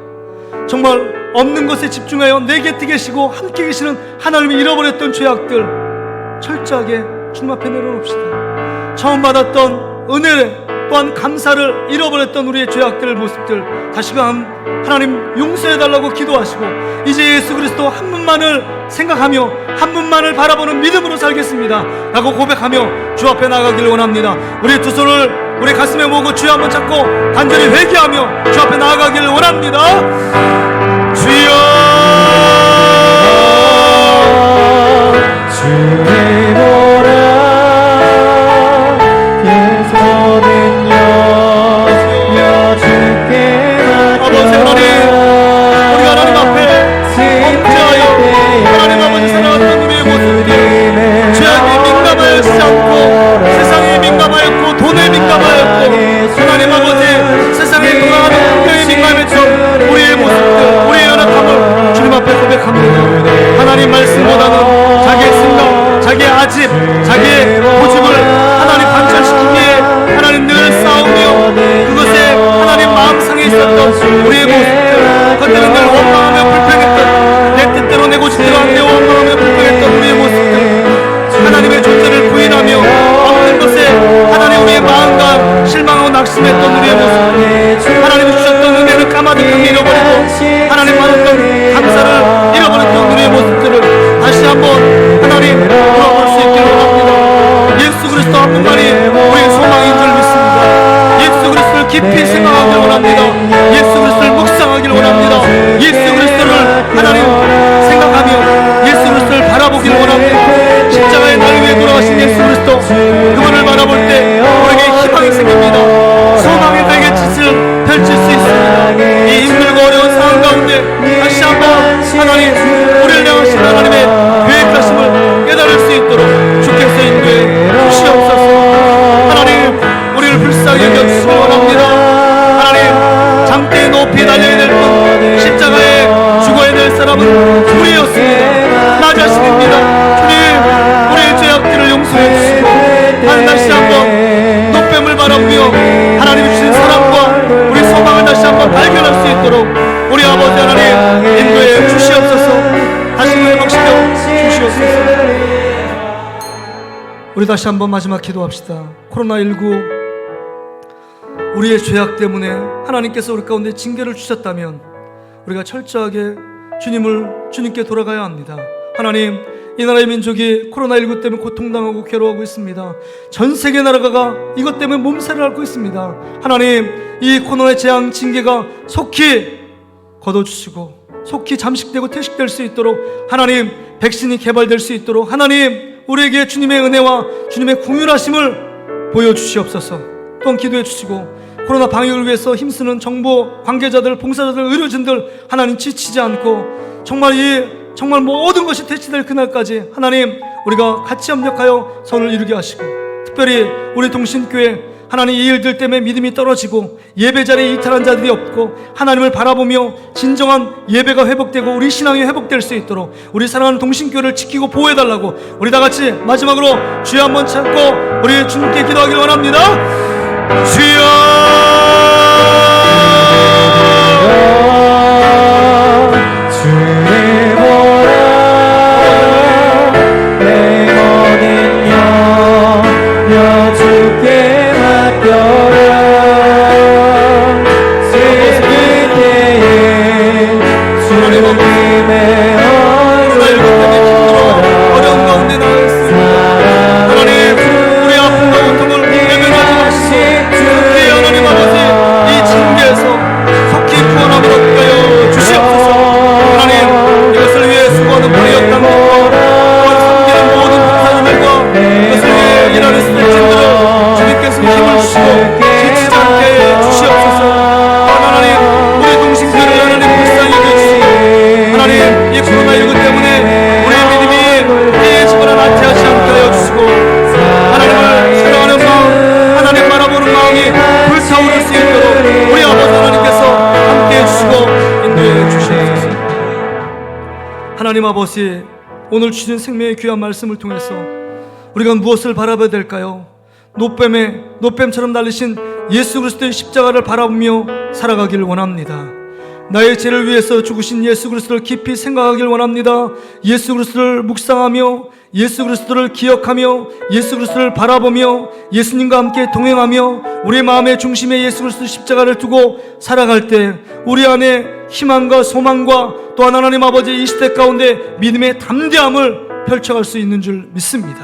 정말 없는 것에 집중하여 내 곁에 계시고 함께 계시는 하나님이 잃어버렸던 죄악들 철저하게 주님 앞에 내려놓읍시다. 처음 받았던 은혜 또한 감사를 잃어버렸던 우리의 죄악들 모습들 다시금 하나님 용서해달라고 기도하시고, 이제 예수 그리스도 한 분만을 생각하며 한 분만을 바라보는 믿음으로 살겠습니다 라고 고백하며 주 앞에 나가기를 원합니다. 우리 두 손을 우리 가슴에 모으고 주여 한번 잡고 간절히 회개하며 주 앞에 나아가기를 원합니다. 주여, 주의 보라. 아버지 하나님, 우리가 하나님 앞에 범죄하여 하나님 아버지 살아왔던 우리의 모습들, 죄악에 민감하였지 않고 세상에 민감하였고 돈에 민감하였고 하나님 아버지 세상에 돌아가는 풍경에 민감했던 우리의 모습들, 우리의 연약함을 주님 앞에 고백합니다. 하나님 말씀보다는 자기의 생각, 자기의 아집, 자기의 고집을 하나님 관철시키기에 하나님 늘 싸우며 그것에 하나님 마음상에 있었던 우리의 모습들, 그때는 늘 원망하며 불평했던, 내 뜻대로 내 고집대로 안 되어 원망하며 불평했던 우리의 모습들, 하나님의 존재를 부인하며 없는 것에 하나님 우리의 마음과 실망하고 낙심했던 우리의 모습들, 하나님이 주셨던 은혜를 까마득하게 잃어버리고 하나님 받았던 감사를 잃어버렸던 우리의 모습들을 다시 한번 하나님 돌아볼 수 있기를 원합니다. 예수 그리스도 한 분만이 우리의 소망인 줄 믿습니다. 예수 그리스도를 깊이 생각하기를 원합니다. 예수 그리스도를 묵상하기를 원합니다. 예수 그리스도를 하나님 생각하며 예수 그리스도를 바라보기를 원합니다. 십자가의 날 위에 돌아가신 예수 그리스도, 그분을 바라볼 때 우리에게 희망이 생깁니다. 소망의 날개 짓을 펼칠 수 있습니다. 이 힘들고 어려운 상황 가운데 다시 한번 하나님 우리를 향하신 하나님의 계획하심을 깨달을 수 있도록 주께서 인도해 주시옵소서. 하나님 우리를 불쌍히 여겨주시기 원합니다. 하나님 장대의 높이 달려야 될 분, 십자가에 죽어야 될 사람은 우리였습니다. 나 자신입니다. 주님 우리의 죄악들을 용서해 주시고 하나님 다시 한번 노뱀을 바라보며 하나님이 주신 사랑과 우리 소망을 다시 한번 발견할 수 있도록 우리 아버지 하나님 인도해 주시옵소서. 다시 회복시켜 주시옵소서. 우리 다시 한번 마지막 기도합시다. 코로나19 우리의 죄악 때문에 하나님께서 우리 가운데 징계를 주셨다면 우리가 철저하게 주님께 돌아가야 합니다. 하나님, 이 나라의 민족이 코로나19 때문에 고통당하고 괴로워하고 있습니다. 전 세계 나라가 이것 때문에 몸살을 앓고 있습니다. 하나님, 이 코로나의 재앙 징계가 속히 걷어주시고 속히 잠식되고 퇴식될 수 있도록 하나님, 백신이 개발될 수 있도록 하나님 우리에게 주님의 은혜와 주님의 긍휼하심을 보여주시옵소서. 또한 기도해 주시고 코로나 방역을 위해서 힘쓰는 정보 관계자들, 봉사자들, 의료진들 하나님 지치지 않고 정말 모든 것이 퇴치될 그날까지 하나님 우리가 같이 협력하여 선을 이루게 하시고, 특별히 우리 동신교회 하나님 이 일들 때문에 믿음이 떨어지고 예배 자리에 이탈한 자들이 없고 하나님을 바라보며 진정한 예배가 회복되고 우리 신앙이 회복될 수 있도록 우리 사랑하는 동신교회를 지키고 보호해달라고 우리 다 같이 마지막으로 주여 한번 찾고 우리 주님께 기도하기를 원합니다. 주여 주를 보라 내 모든 영역 주께 맡겨라 슬플 때에 주님의 얼굴 보라 어려운 가운데 나아갔습니다. 하나님 우리 아픔과 고통을 외면하지 마시고 주께 하나님 아버지 이 징계에서 속히 구원하도록 하여 주시옵소서. 하나님 이것을 위해 수고하는 우리 역당들과 섬기는 모든 목사님들과 이것을 위해 일하는 스태프들을 주님께서 힘을 주시고 지치지 않게 해 주시옵소서. 하나님 우리 동신교회를 하나님 불쌍히 여겨주시고 하나님 이 코로나19 때문에 우리의 믿음이 해지거나 나태하지 않게 하여 주시고 하나님을 사랑하는 마음 하나님 바라보는 마음이 불타오를 수 있도록 우리 아버지 하나님께서 함께 해주시고 인도해 주시옵소서. 하나님 아버지 오늘 주신 생명의 귀한 말씀을 통해서 우리가 무엇을 바라봐야 될까요? 노뱀처럼 날리신 예수 그리스도의 십자가를 바라보며 살아가기를 원합니다. 나의 죄를 위해서 죽으신 예수 그리스도를 깊이 생각하길 원합니다. 예수 그리스도를 묵상하며 예수 그리스도를 기억하며 예수 그리스도를 바라보며 예수님과 함께 동행하며 우리의 마음의 중심에 예수 그리스도 십자가를 두고 살아갈 때 우리 안에 희망과 소망과 또한 하나님 아버지 이 시대 가운데 믿음의 담대함을 펼쳐갈 수 있는 줄 믿습니다.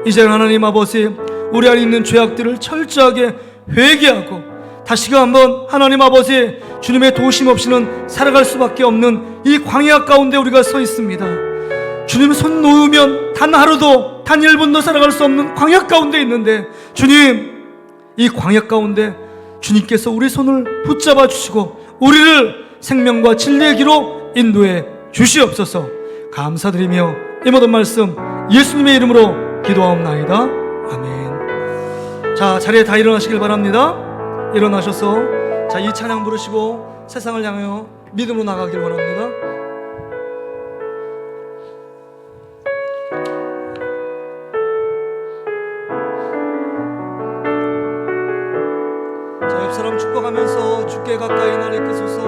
이제는 하나님 아버지 우리 안에 있는 죄악들을 철저하게 회개하고 다시금 한번 하나님 아버지 주님의 도우심 없이는 살아갈 수밖에 없는 이 광야 가운데 우리가 서 있습니다. 주님 손 놓으면 단 하루도 단 1분도 살아갈 수 없는 광야 가운데 있는데 주님 이 광야 가운데 주님께서 우리 손을 붙잡아 주시고 우리를 생명과 진리의 길로 인도해 주시옵소서. 감사드리며 이 모든 말씀 예수님의 이름으로 기도하옵나이다. 아멘. 자, 자리에 다 일어나시길 바랍니다. 일어나셔서 자, 이 찬양 부르시고 세상을 향하여 믿음으로 나가길 원합니다. 자, 옆 사람 축복하면서 주께 가까이 날 이끄소서.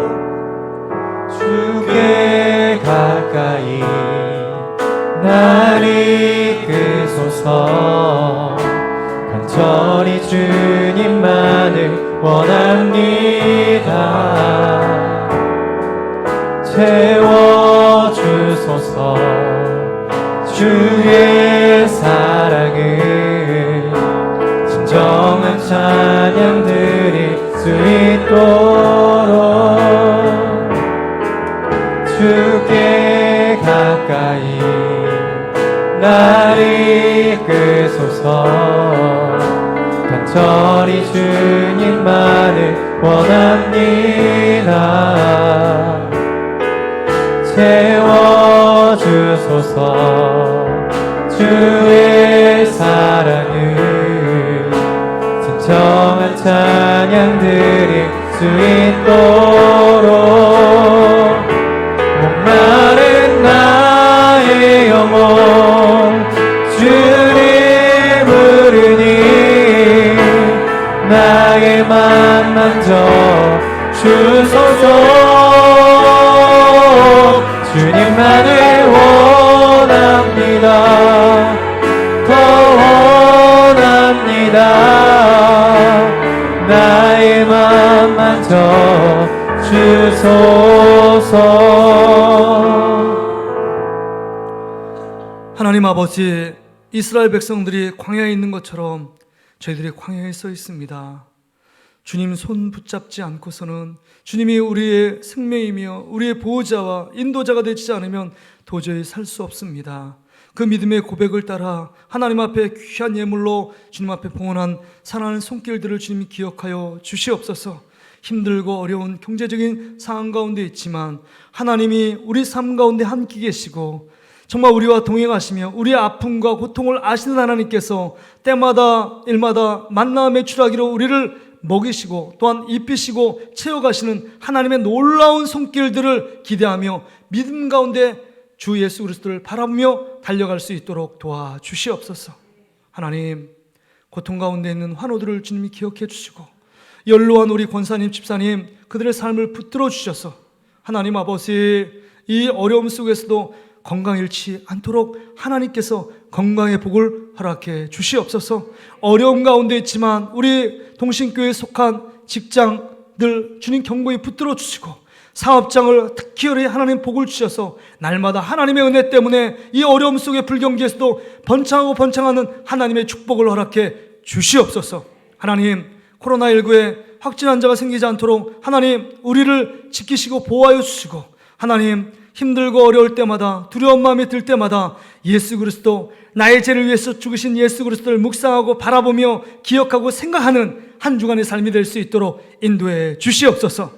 주께 가까이 날 이끄소서. 간절히 주님만을 원합니다. 채워주소서. 주의 사랑을 진정한 찬양 드릴 수 있도록 주께 가까이 날 이끄소서. 간절히 주님만을 원합니다. 채워주소서. 주의 사랑을 진정한 찬양 드릴 수 있도록 목마른 나의 영혼 주를 부르니 나의 맘 만져 주소서. 주님만을 원합니다. 더 원합니다. 나의 맘 만져 주소서. 하나님 아버지, 이스라엘 백성들이 광야에 있는 것처럼 저희들이 광야에 서 있습니다. 주님 손 붙잡지 않고서는 주님이 우리의 생명이며 우리의 보호자와 인도자가 되지 않으면 도저히 살 수 없습니다. 그 믿음의 고백을 따라 하나님 앞에 귀한 예물로 주님 앞에 봉헌한 사랑하는 손길들을 주님이 기억하여 주시옵소서. 힘들고 어려운 경제적인 상황 가운데 있지만 하나님이 우리 삶 가운데 함께 계시고 정말 우리와 동행하시며 우리의 아픔과 고통을 아시는 하나님께서 때마다 일마다 만나 매출하기로 우리를 먹이시고 또한 입히시고 채워가시는 하나님의 놀라운 손길들을 기대하며 믿음 가운데 주 예수 그리스도를 바라보며 달려갈 수 있도록 도와주시옵소서. 하나님, 고통 가운데 있는 환우들을 주님이 기억해 주시고 연로한 우리 권사님, 집사님 그들의 삶을 붙들어 주셔서 하나님 아버지 이 어려움 속에서도 건강 잃지 않도록 하나님께서 건강의 복을 허락해 주시옵소서. 어려움 가운데 있지만 우리 동신교회에 속한 직장들 주님 경고히 붙들어 주시고 사업장을 특히 하나님 복을 주셔서 날마다 하나님의 은혜 때문에 이 어려움 속의 불경기에서도 번창하고 번창하는 하나님의 축복을 허락해 주시옵소서. 하나님, 코로나19에 확진 환자가 생기지 않도록 하나님 우리를 지키시고 보호하여 주시고 하나님 힘들고 어려울 때마다 두려운 마음이 들 때마다 예수 그리스도 나의 죄를 위해서 죽으신 예수 그리스도를 묵상하고 바라보며 기억하고 생각하는 한 주간의 삶이 될 수 있도록 인도해 주시옵소서.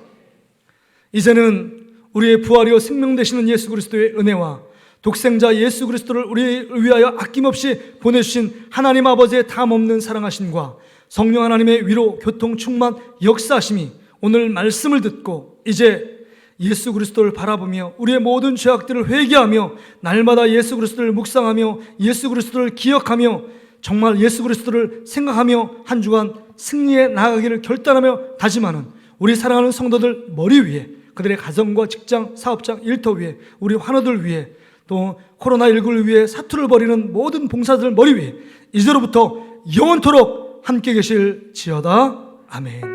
이제는 우리의 부활이요 생명 되시는 예수 그리스도의 은혜와 독생자 예수 그리스도를 우리를 위하여 아낌없이 보내주신 하나님 아버지의 담없는 사랑하심과 성령 하나님의 위로 교통 충만 역사하심이 오늘 말씀을 듣고 이제 예수 그리스도를 바라보며 우리의 모든 죄악들을 회개하며 날마다 예수 그리스도를 묵상하며 예수 그리스도를 기억하며 정말 예수 그리스도를 생각하며 한 주간 승리에 나아가기를 결단하며 다짐하는 우리 사랑하는 성도들 머리 위에 그들의 가정과 직장, 사업장, 일터 위에 우리 환우들 위에 또 코로나19를 위해 사투를 벌이는 모든 봉사들 머리 위에 이제로부터 영원토록 함께 계실지어다. 아멘.